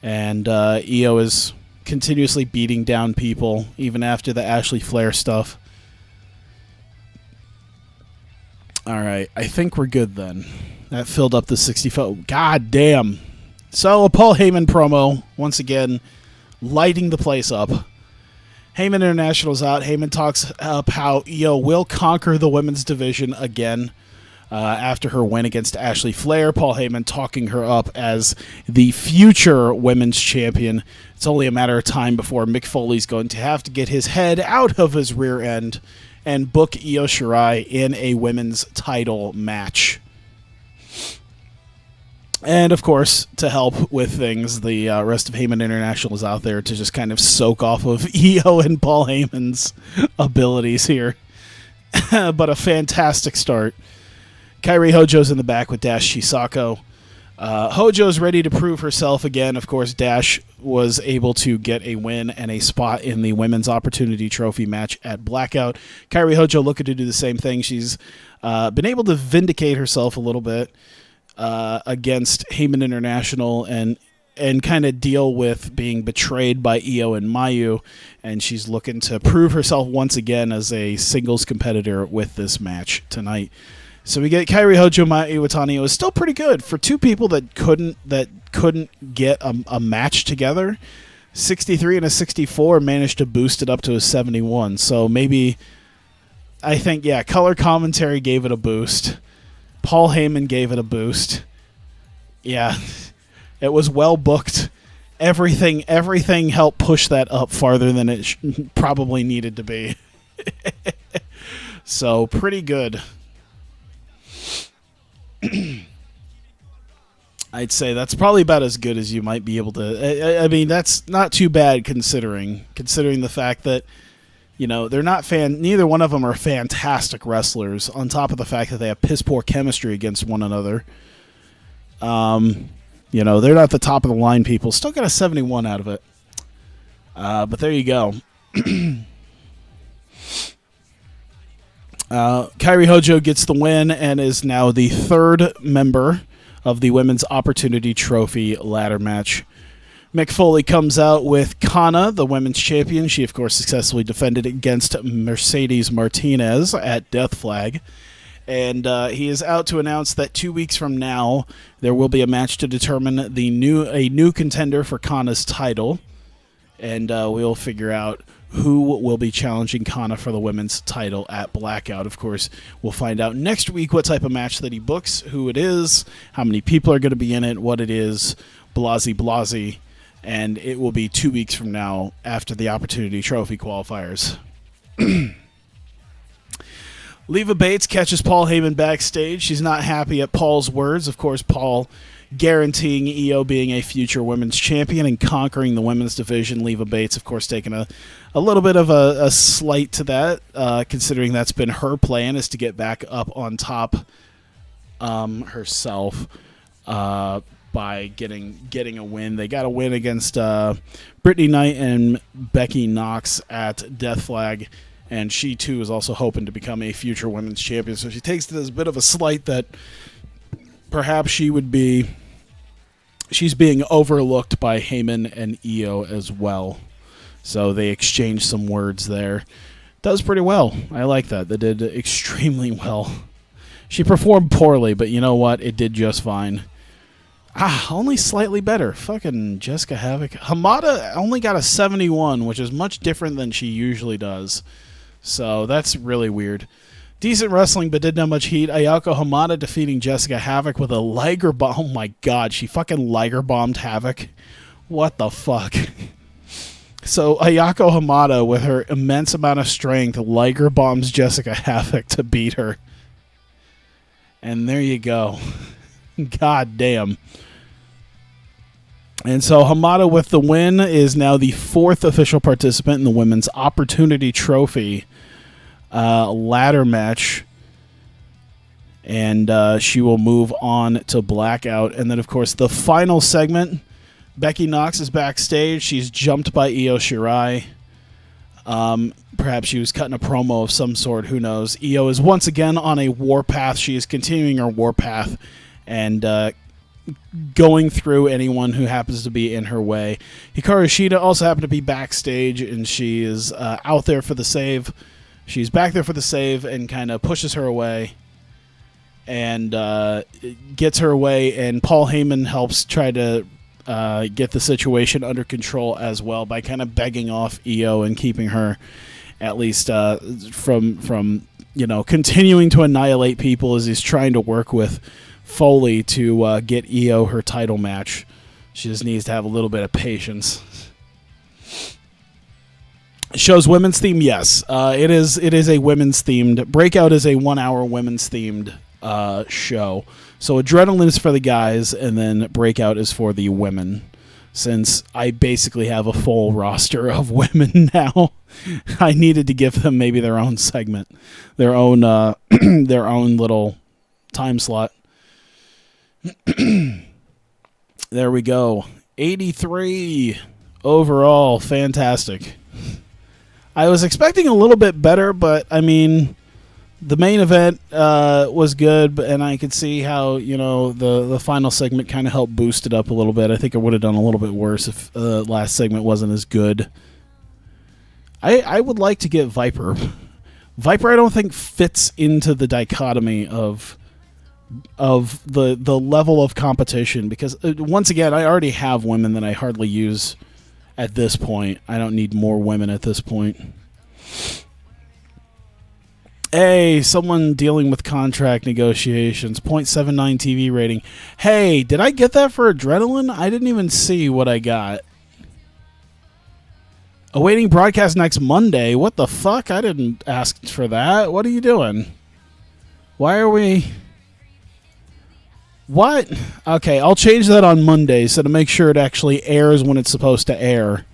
And Io is continuously beating down people, even after the Ashley Flair stuff. All right, I think we're good then. That filled up the 65. God damn. So a Paul Heyman promo, once again, lighting the place up. Heyman International's out. Heyman talks up how Io will conquer the women's division again after her win against Ashley Flair. Paul Heyman talking her up as the future women's champion. It's only a matter of time before Mick Foley's going to have to get his head out of his rear end and book Io Shirai in a women's title match. And, of course, to help with things, the rest of Heyman International is out there to just kind of soak off of Io and Paul Heyman's abilities here. But a fantastic start. Kairi Hojo's in the back with Dash Chisako. Hojo's ready to prove herself again. Of course, Dash was able to get a win and a spot in the Women's Opportunity Trophy match at Blackout. Kairi Hojo looking to do the same thing. She's been able to vindicate herself a little bit against Heyman International and kind of deal with being betrayed by Io and Mayu, and she's looking to prove herself once again as a singles competitor with this match tonight. So we get Kairi Hojo, Mayu Iwatani. It was still pretty good for two people that couldn't get a match together. 63 and a 64 managed to boost it up to a 71. So maybe, I think, color commentary gave it a boost. Paul Heyman gave it a boost. Yeah, it was well booked. Everything helped push that up farther than it probably needed to be. So, pretty good. I'd say that's probably about as good as you might be able to. I mean, that's not too bad considering the fact that, you know, they're not neither one of them are fantastic wrestlers, on top of the fact that they have piss poor chemistry against one another. You know, they're not the top of the line people. Still got a 71 out of it. But there you go. Kairi Hojo gets the win and is now the third member of the Women's Opportunity Trophy ladder match. Mick Foley comes out with Kana, the women's champion. She, of course, successfully defended against Mercedes Martinez at Death Flag. And he is out to announce that 2 weeks from now, there will be a match to determine a new contender for Kana's title. And we'll figure out who will be challenging Kana for the women's title at Blackout. Of course, we'll find out next week what type of match that he books, who it is, how many people are going to be in it, what it is, blasey. And it will be 2 weeks from now after the Opportunity Trophy qualifiers. Leva Bates catches Paul Heyman backstage. She's not happy at Paul's words. Of course, Paul guaranteeing Io being a future women's champion and conquering the women's division. Leva Bates, of course, taking a little bit of a slight to that, considering that's been her plan, is to get back up on top herself. By getting a win. They got a win against Brittany Knight and Becky Knox at Death Flag, and she too is also hoping to become a future women's champion. So she takes it as a bit of a slight that perhaps she's being overlooked by Heyman and Io as well. So they exchange some words there. Does pretty well. I like that. They did extremely well. She performed poorly, but you know what? It did just fine. Only slightly better. Fucking Jessica Havoc. Hamada only got a 71, which is much different than she usually does. So that's really weird. Decent wrestling, but didn't have much heat. Ayako Hamada defeating Jessica Havoc with a Liger bomb. Oh my god, she fucking Liger bombed Havoc. What the fuck? So Ayako Hamada, with her immense amount of strength, Liger bombs Jessica Havoc to beat her. And there you go. God damn. And so Hamada with the win is now the fourth official participant in the Women's Opportunity Trophy ladder match. And she will move on to Blackout. And then, of course, the final segment, Becky Knox is backstage. She's jumped by Io Shirai. Perhaps she was cutting a promo of some sort. Who knows? Io is once again on a warpath. She is continuing her warpath and going through anyone who happens to be in her way. Hikaru Shida also happened to be backstage, and she is out there for the save. She's back there for the save and kind of pushes her away and gets her away, and Paul Heyman helps try to get the situation under control as well by kind of begging off Io and keeping her at least from continuing to annihilate people as he's trying to work with Foley to get Io her title match. She just needs to have a little bit of patience. Show's women's theme, yes. It is a women's themed. Breakout is a 1 hour women's themed show. So Adrenaline is for the guys, and then Breakout is for the women. Since I basically have a full roster of women now, I needed to give them maybe their own segment, their own their own little time slot. There we go. 83 overall. Fantastic. I was expecting a little bit better, but I mean, the main event was good, and I could see how the final segment kind of helped boost it up a little bit. I think I would have done a little bit worse if the last segment wasn't as good. I would like to get Viper. Viper, I don't think fits into the dichotomy of the level of competition because once again, I already have women that I hardly use at this point. I don't need more women at this point. Hey, someone dealing with contract negotiations. 0.79 TV rating. Hey, did I get that for Adrenaline? I didn't even see what I got. Awaiting broadcast next Monday. What the fuck? I didn't ask for that. What are you doing? Why are we... What? Okay, I'll change that on Monday so to make sure it actually airs when it's supposed to air.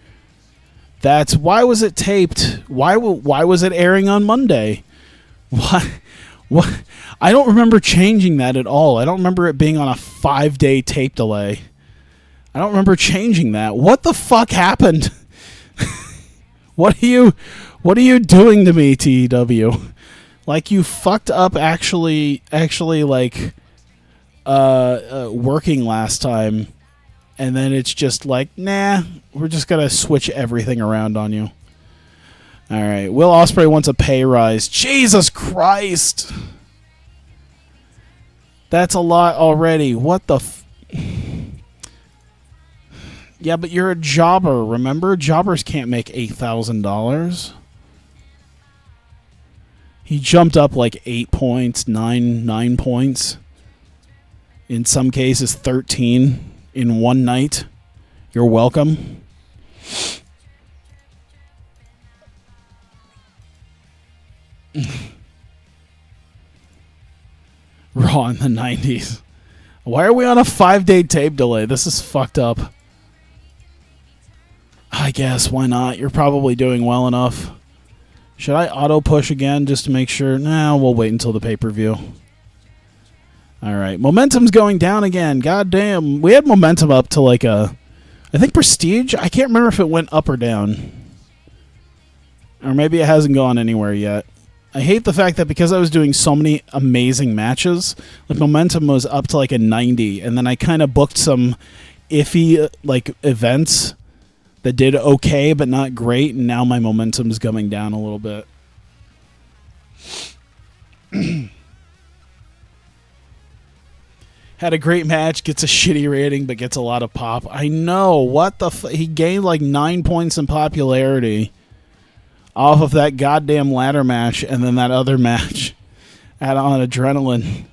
That's why was it taped? Why was it airing on Monday? What? I don't remember changing that at all. I don't remember it being on a 5-day tape delay. I don't remember changing that. What the fuck happened? What are you doing to me, TEW? Like you fucked up actually like working last time, and then it's just like, nah, we're just gonna switch everything around on you. All right, Will Ospreay wants a pay rise. Jesus Christ, that's a lot already. What the? Yeah, but you're a jobber. Remember, jobbers can't make $8,000. He jumped up like 8 points, 9 points. In some cases, 13 in one night. You're welcome. Raw in the 90s. Why are we on a 5-day tape delay? This is fucked up. I guess, why not? You're probably doing well enough. Should I auto-push again just to make sure? Nah, we'll wait until the pay-per-view. Alright, momentum's going down again. God damn. We had momentum up to like I think Prestige? I can't remember if it went up or down. Or maybe it hasn't gone anywhere yet. I hate the fact that because I was doing so many amazing matches, like momentum was up to like a 90, and then I kind of booked some iffy like events that did okay but not great, and now my momentum's coming down a little bit. Had a great match, gets a shitty rating, but gets a lot of pop. I know, what the he gained like 9 points in popularity off of that goddamn ladder match, and then that other match on Adrenaline.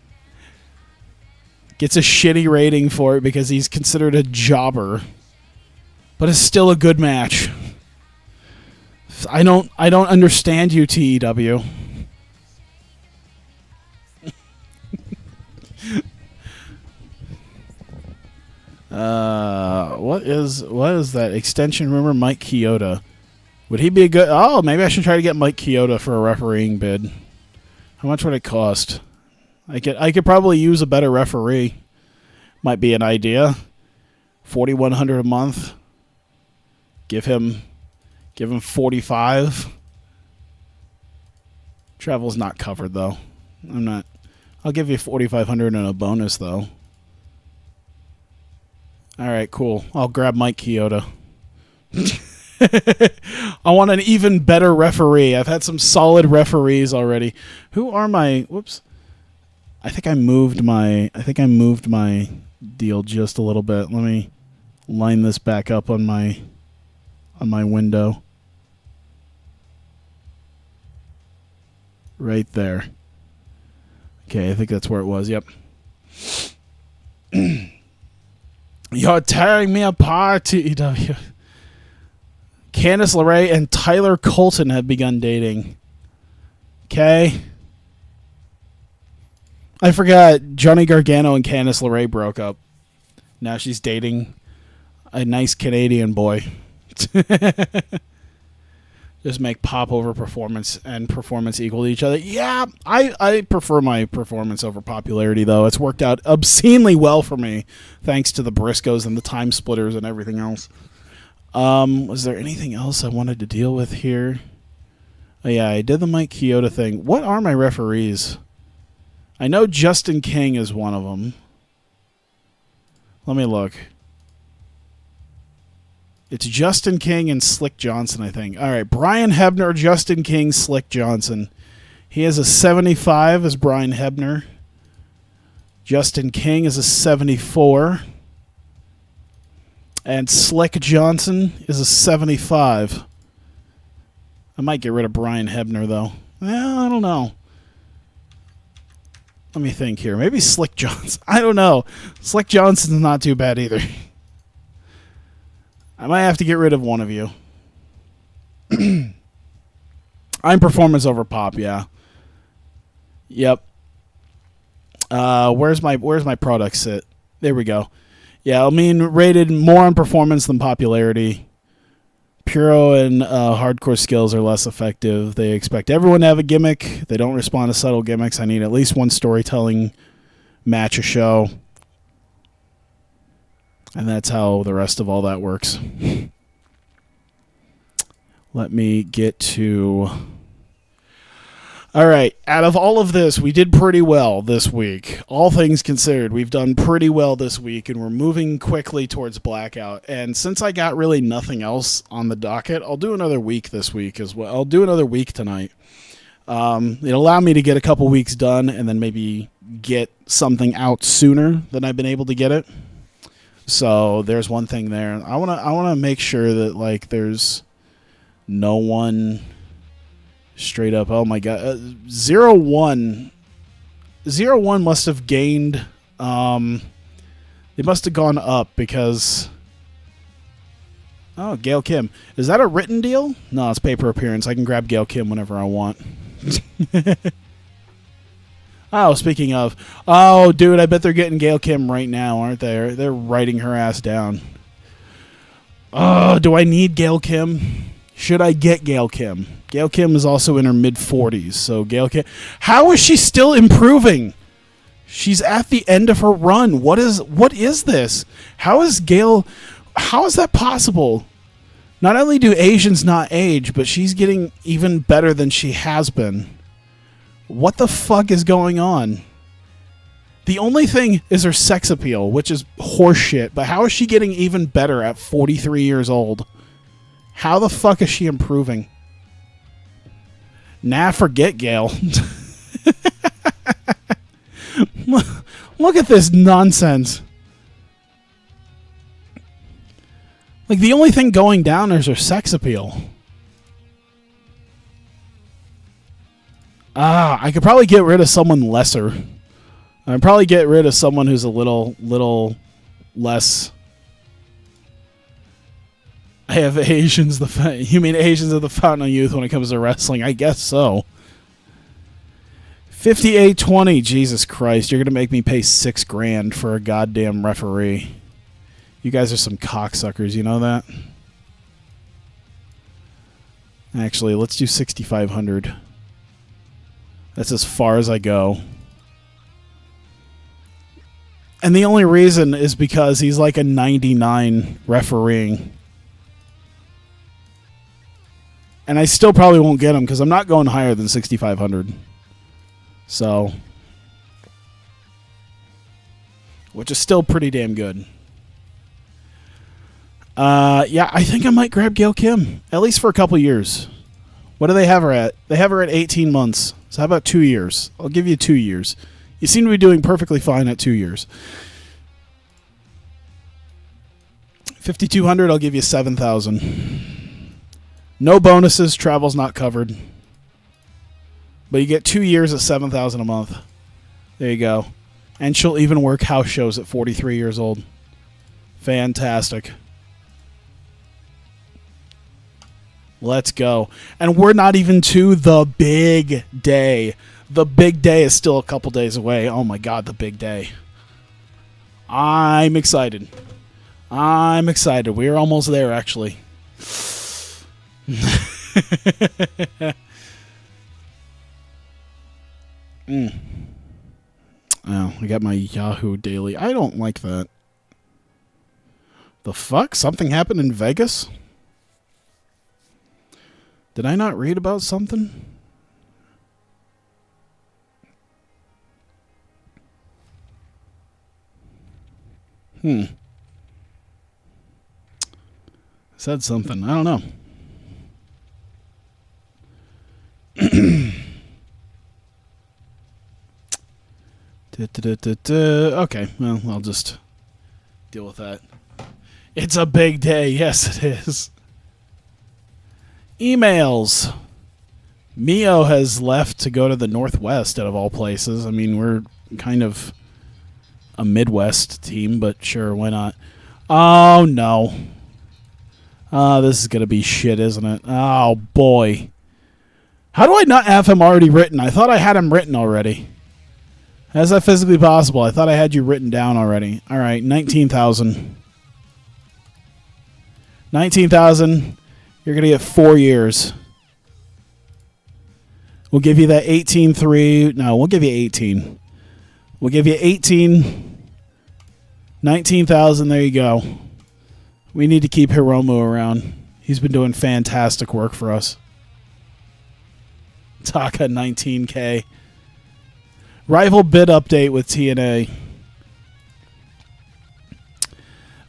Gets a shitty rating for it because he's considered a jobber. But it's still a good match. I don't understand you, TEW. What is that extension rumor? Mike Chioda. Would he be a good? Oh, maybe I should try to get Mike Chioda for a refereeing bid. How much would it cost? I could probably use a better referee. Might be an idea. $4,100 a month. Give him 45. Travel's not covered though. I'll give you $4,500 and a bonus though. All right, cool. I'll grab Mike Chioda. I want an even better referee. I've had some solid referees already. Who are my? Whoops. I think I moved my deal just a little bit. line this back up on my window. Right there. Okay, I think that's where it was. Yep. You're tearing me apart, TEW. Candice LeRae and Tyler Colton have begun dating. Okay. I forgot Johnny Gargano and Candice LeRae broke up. Now she's dating a nice Canadian boy. Just make pop over performance and performance equal to each other. Yeah, I prefer my performance over popularity, though. It's worked out obscenely well for me, thanks to the Briscoes and the Time Splitters and everything else. Was there anything else I wanted to deal with here? Oh, yeah, I did the Mike Chioda thing. What are my referees? I know Justin King is one of them. Let me look. It's Justin King and Slick Johnson, I think. All right, Brian Hebner, Justin King, Slick Johnson. He has a 75 as Brian Hebner. Justin King is a 74. And Slick Johnson is a 75. I might get rid of Brian Hebner, though. Well, I don't know. Let me think here. Maybe Slick Johnson. I don't know. Slick Johnson's not too bad either. I might have to get rid of one of you. I'm performance over pop, yeah. Yep. Where's my product sit? There we go. Yeah, I mean, rated more on performance than popularity. Puro and hardcore skills are less effective. They expect everyone to have a gimmick. They don't respond to subtle gimmicks. I need at least one storytelling match a show. And that's how the rest of all that works. Let me get to... All right, out of all of this, we did pretty well this week. All things considered, we've done pretty well this week, and we're moving quickly towards Blackout. And since I got really nothing else on the docket, I'll do another week this week as well. I'll do another week tonight. It'll allow me to get a couple weeks done and then maybe get something out sooner than I've been able to get it. So there's one thing there. I wanna make sure that like there's no one straight up. Oh my god, 0-1 must have gained. They must have gone up because. Oh, Gail Kim, is that a written deal? No, it's pay per appearance. I can grab Gail Kim whenever I want. Oh, speaking of, oh, dude, I bet they're getting Gail Kim right now, aren't they? They're writing her ass down. Oh, do I need Gail Kim? Should I get Gail Kim? Gail Kim is also in her mid-40s, so Gail Kim... How is she still improving? She's at the end of her run. What is this? How is that possible? Not only do Asians not age, but she's getting even better than she has been. What the fuck is going on? The only thing is her sex appeal, which is horseshit, but how is she getting even better at 43 years old? How the fuck is she improving? Nah, forget Gail. Look at this nonsense. Like, the only thing going down is her sex appeal. I could probably get rid of someone lesser. I'd probably get rid of someone who's a little less... I have Asians. You mean Asians are the fountain of youth when it comes to wrestling? I guess so. 58-20. Jesus Christ! You're gonna make me pay $6,000 for a goddamn referee. You guys are some cocksuckers. You know that. Actually, let's do 6,500. That's as far as I go. And the only reason is because he's like a 99 refereeing. And I still probably won't get him because I'm not going higher than 6,500. So, which is still pretty damn good. Yeah, I think I might grab Gail Kim, at least for a couple years. What do they have her at? They have her at 18 months. So how about 2 years? I'll give you 2 years. You seem to be doing perfectly fine at 2 years. $5,200, I'll give you $7,000. No bonuses, travel's not covered. But you get 2 years at $7,000 a month. There you go. And she'll even work house shows at 43 years old. Fantastic. Let's go. And we're not even to the big day. The big day is still a couple days away. Oh my God, the big day. I'm excited. I'm excited. We're almost there, actually. Oh, I got my Yahoo Daily. I don't like that. The fuck? Something happened in Vegas? Did I not read about something? Said something. I don't know. Okay, well, I'll just deal with that. It's a big day. Yes, it is. Emails. Mio has left to go to the Northwest, out of all places. I mean, we're kind of a Midwest team, but sure, why not? Oh, no. This is going to be shit, isn't it? Oh, boy. How do I not have him already written? I thought I had him written already. How is that physically possible? I thought I had you written down already. All right, 19,000. 19,000. You're going to get 4 years. We'll give you that 18.3. No, we'll give you 18. We'll give you 18. 19,000. There you go. We need to keep Hiromu around. He's been doing fantastic work for us. Taka 19K. Rival bid update with TNA.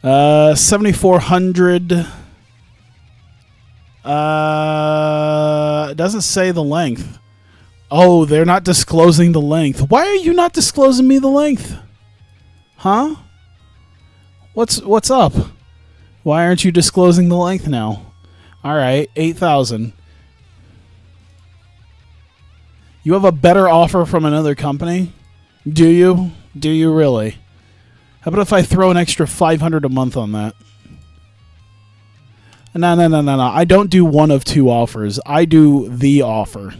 7,400. It doesn't say the length. Oh, they're not disclosing the length. Why are you not disclosing me the length? Huh? What's up? Why aren't you disclosing the length now? All right, 8,000. You have a better offer from another company? Do you? Do you really? How about if I throw an extra 500 a month on that? No. I don't do one of two offers. I do the offer.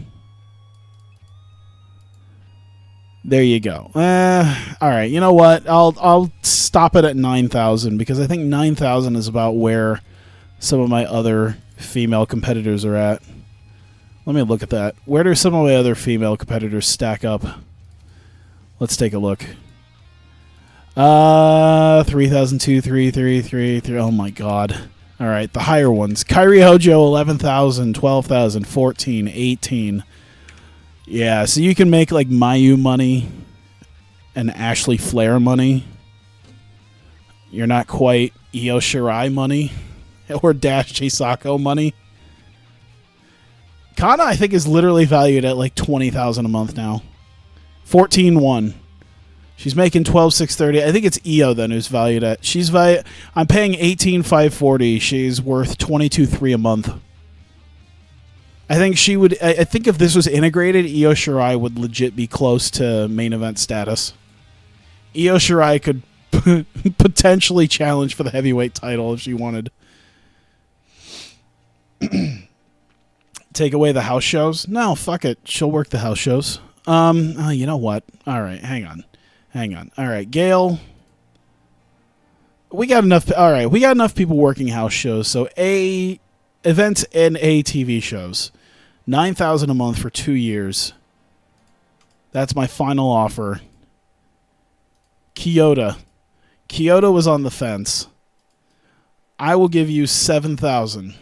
There you go. All right. You know what? I'll stop it at 9,000 because I think 9,000 is about where some of my other female competitors are at. Let me look at that. Where do some of my other female competitors stack up? Let's take a look. 3,002, 3,333. Oh my God. All right, the higher ones. Kairi Hojo, 11,000, 12,000, 14, 18. Yeah, so you can make like Mayu money and Ashley Flair money. You're not quite Io Shirai money or Dash Chisako money. Kana, I think, is literally valued at like 20,000 a month now. 14,1. She's making 12,630. I think it's Io then who's valued at. I'm paying 18,540. She's worth 22,300 a month. I think she would. I think if this was integrated, Io Shirai would legit be close to main event status. Io Shirai could potentially challenge for the heavyweight title if she wanted. Take away the house shows? No, fuck it. She'll work the house shows. You know what? All right, hang on. All right, Gail. We got enough. All right, we got enough people working house shows. So events and TV shows. 9,000 a month for 2 years. That's my final offer. Kyoto was on the fence. I will give you 7,000.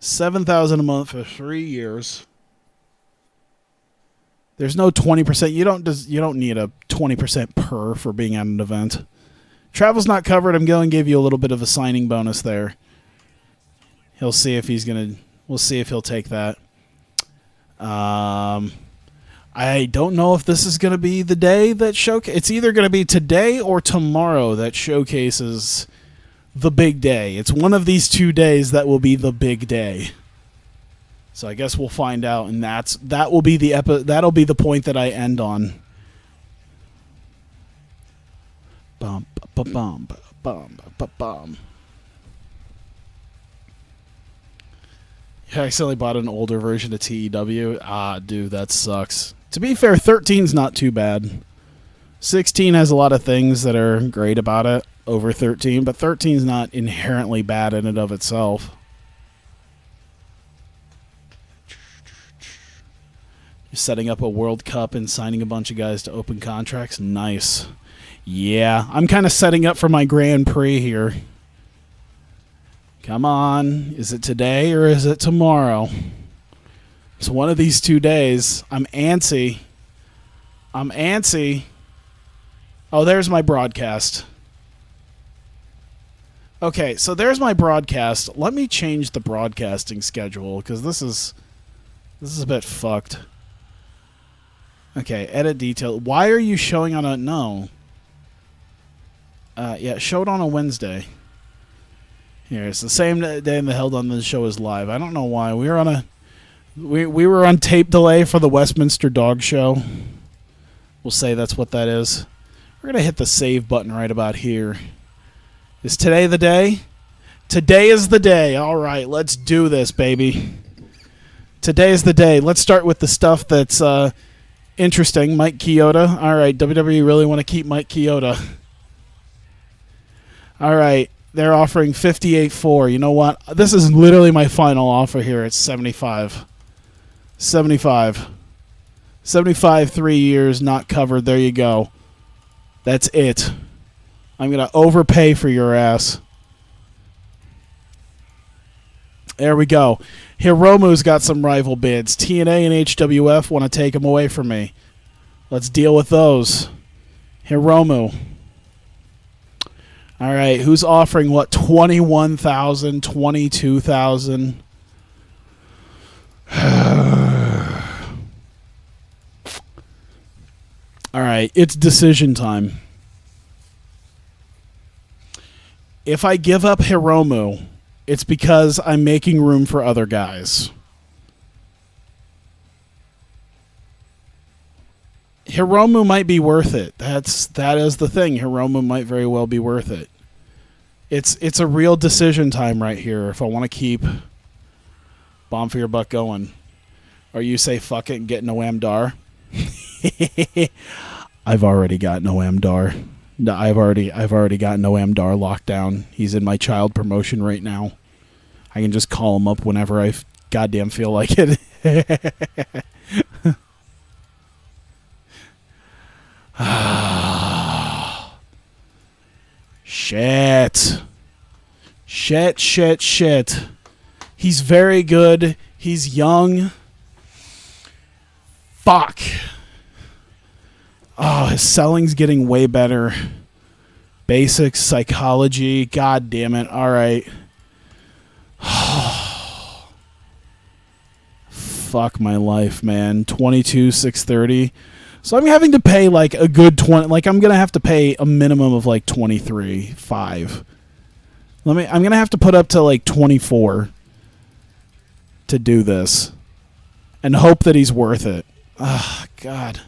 7,000 a month for 3 years. There's no 20%. You don't need a 20% per for being at an event. Travel's not covered. I'm going to give you a little bit of a signing bonus there. We'll see if he'll take that. I don't know if this is going to be the day that it's either going to be today or tomorrow that showcases the big day. It's one of these 2 days that will be the big day. So I guess we'll find out, and that will be that'll be the point that I end on. Bum ba bum bum ba bum. I accidentally bought an older version of TEW. Ah, dude, that sucks. To be fair, 13's not too bad. 16 has a lot of things that are great about it over 13, but 13's not inherently bad in and of itself. You're setting up a World Cup and signing a bunch of guys to open contracts. Nice. Yeah, I'm kind of setting up for my Grand Prix here. Come on. Is it today or is it tomorrow? It's one of these 2 days. I'm antsy. Oh, there's my broadcast. Okay, so there's my broadcast. Let me change the broadcasting schedule because this is a bit fucked. Okay, edit detail. Why are you showing on a... No. Yeah, show it on a Wednesday. Here, it's the same day the Held on the Show is live. I don't know why. We were on tape delay for the Westminster Dog Show. We'll say that's what that is. We're going to hit the save button right about here. Is today the day? Today is the day. All right, let's do this, baby. Today is the day. Let's start with the stuff that's interesting. Mike Chioda. All right, WWE really want to keep Mike Chioda. All right, they're offering $58.4. You know what? This is literally my final offer here. It's $75. $75. $75, 3 years, not covered. There you go. That's it. I'm going to overpay for your ass. There we go. Hiromu's got some rival bids. TNA and HWF want to take him away from me. Let's deal with those. Hiromu. All right, who's offering what? $21,000, $22,000. All right, it's decision time. If I give up Hiromu, it's because I'm making room for other guys. Hiromu might be worth it. That is the thing. Hiromu might very well be worth it. It's a real decision time right here if I want to keep Bomb for Your Buck going. Or you say fuck it and get Noam Dar. I've already got Noam Dar. No, I've already got Noam Dar locked down. He's in my child promotion right now. I can just call him up whenever I goddamn feel like it. Shit. He's very good. He's young. Fuck. Oh, his selling's getting way better. Basics, psychology. God damn it. All right. Fuck my life, man. 22,630. So I'm having to pay like a good 20. Like I'm gonna have to pay a minimum of like 23.5. I'm gonna have to put up to like 24 to do this, and hope that he's worth it. Ah, God.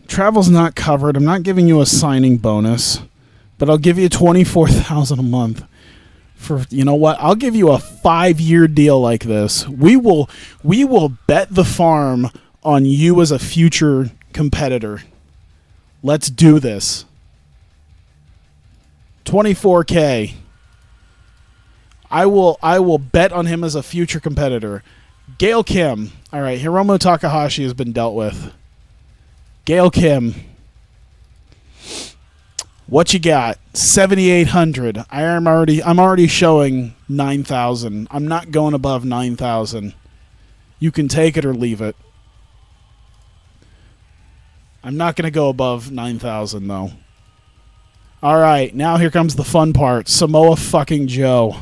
Travel's not covered. I'm not giving you a signing bonus, but I'll give you $24,000 a month. For, you know what? I'll give you a 5-year deal like this. We will bet the farm on you as a future competitor. Let's do this. $24K. I will bet on him as a future competitor. Gail Kim. All right, Hiromu Takahashi has been dealt with. Gail Kim. What you got? 7,800. I'm already showing 9,000. I'm not going above 9,000. You can take it or leave it. I'm not going to go above 9,000 though. All right, now here comes the fun part. Samoa fucking Joe.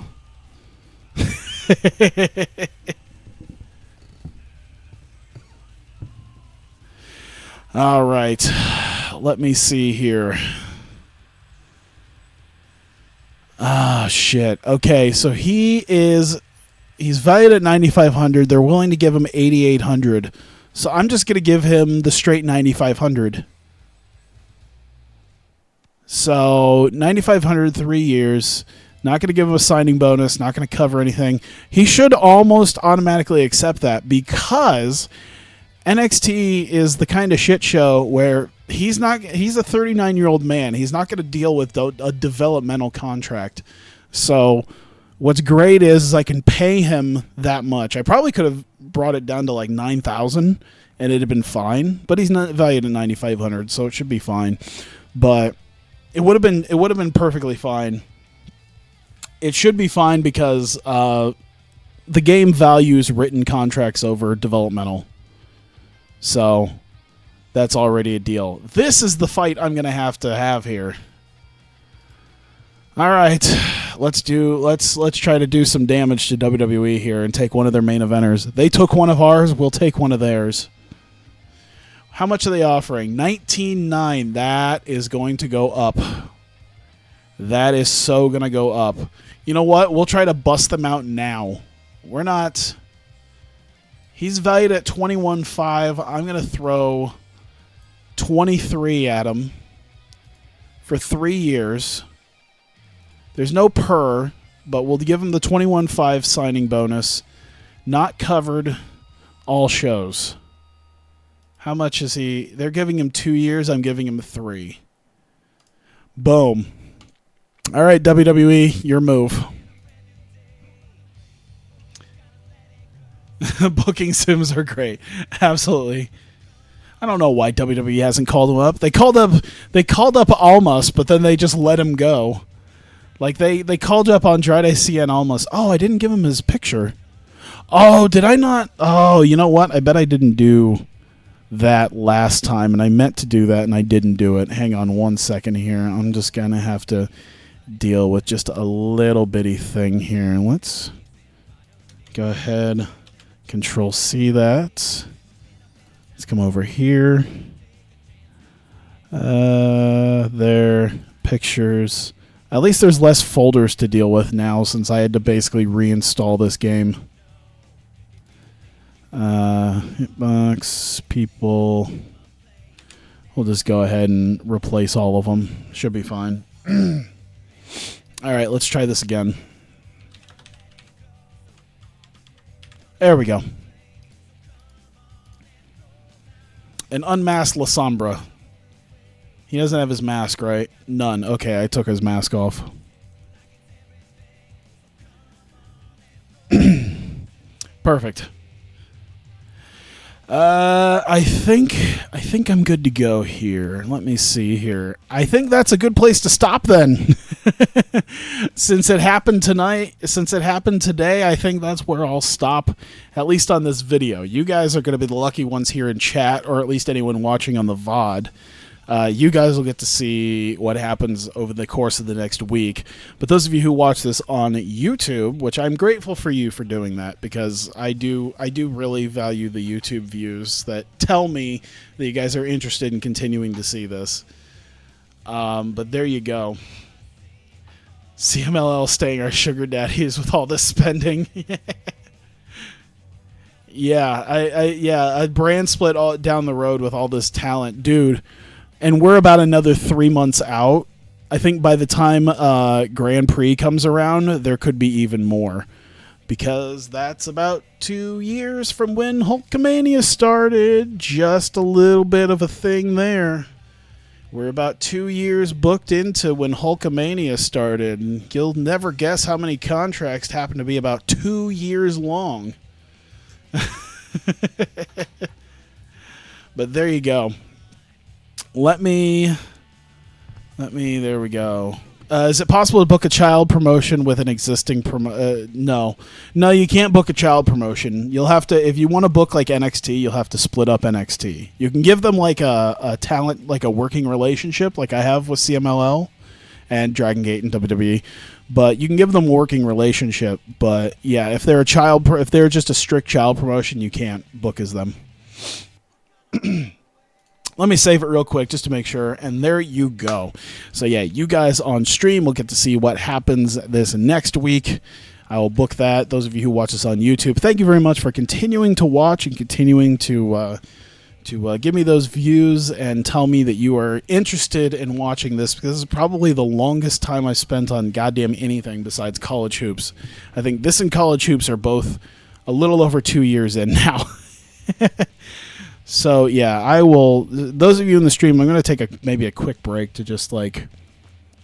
All right. Let me see here. Ah, shit. Okay, so he's valued at 9,500. They're willing to give him 8,800. So I'm just going to give him the straight 9,500. So 9,500, 3 years. Not going to give him a signing bonus. Not going to cover anything. He should almost automatically accept that because NXT is the kind of shit show where he's a 39-year-old man. He's not going to deal with a developmental contract. So what's great is I can pay him that much. I probably could have brought it down to like 9,000 and it'd have been fine, but he's not valued at 9,500, so it should be fine. But it would have been perfectly fine. It should be fine because the game values written contracts over developmental. So that's already a deal. This is the fight I'm going to have here. All right, let's try to do some damage to WWE here and take one of their main eventers. They took one of ours, we'll take one of theirs. How much are they offering? 19.9. That is going to go up. That is so going to go up. You know what? We'll try to bust them out now. We're not. He's valued at 21.5. I'm going to throw 23 at him for 3 years. There's no per, but we'll give him the 21.5 signing bonus. Not covered all shows. How much is he? They're giving him 2 years. I'm giving him 3. Boom. All right, WWE, your move. Booking sims are great. Absolutely. I don't know why WWE hasn't called him up. They called up Almas, but then they just let him go. Like they called up Andrade Cien Almas. Oh, I didn't give him his picture. Oh, did I not? Oh, you know what? I bet I didn't do that last time, and I meant to do that, and I didn't do it. Hang on 1 second here. I'm just going to have to deal with just a little bitty thing here. Let's go ahead, Control-C that. Let's come over here. There, pictures. At least there's less folders to deal with now since I had to basically reinstall this game. Hitbox, people. We'll just go ahead and replace all of them. Should be fine. All right, let's try this again. There we go. An unmasked La Sombra. He doesn't have his mask, right? None. Okay, I took his mask off. Perfect. I think I'm good to go here. Let me see here. I think that's a good place to stop then. Since it happened tonight, since it happened today, I think that's where I'll stop, at least on this video. You guys are going to be the lucky ones here in chat, or at least anyone watching on the VOD. You guys will get to see what happens over the course of the next week. But those of you who watch this on YouTube, which I'm grateful for you for doing that, because I do really value the YouTube views that tell me that you guys are interested in continuing to see this. But there you go. CMLL staying our sugar daddies with all this spending. Yeah, a brand split all down the road with all this talent, dude. And we're about another 3 months out. I think by the time Grand Prix comes around, there could be even more. Because that's about 2 years from when Hulkamania started. Just a little bit of a thing there. We're about 2 years booked into when Hulkamania started. And you'll never guess how many contracts happen to be about 2 years long. But there you go. Let me, there we go. Is it possible to book a child promotion with an existing no, you can't book a child promotion. You'll have to, if you want to book like NXT, you'll have to split up NXT. You can give them like a talent, like a working relationship like I have with CMLL, and Dragon Gate and WWE. But you can give them a working relationship. But yeah, if they're if they're just a strict child promotion, you can't book as them. Let me save it real quick just to make sure, and there you go. So yeah, you guys on stream will get to see what happens this next week. I will book that. Those of you who watch us on YouTube, thank you very much for continuing to watch and continuing to give me those views and tell me that you are interested in watching this, because this is probably the longest time I spent on goddamn anything besides college hoops. I think this and college hoops are both a little over 2 years in now. So yeah, I will. Those of you in the stream, I'm going to take maybe a quick break to just like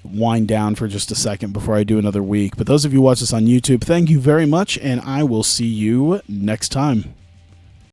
wind down for just a second before I do another week. But those of you who watch this on YouTube, thank you very much, and I will see you next time.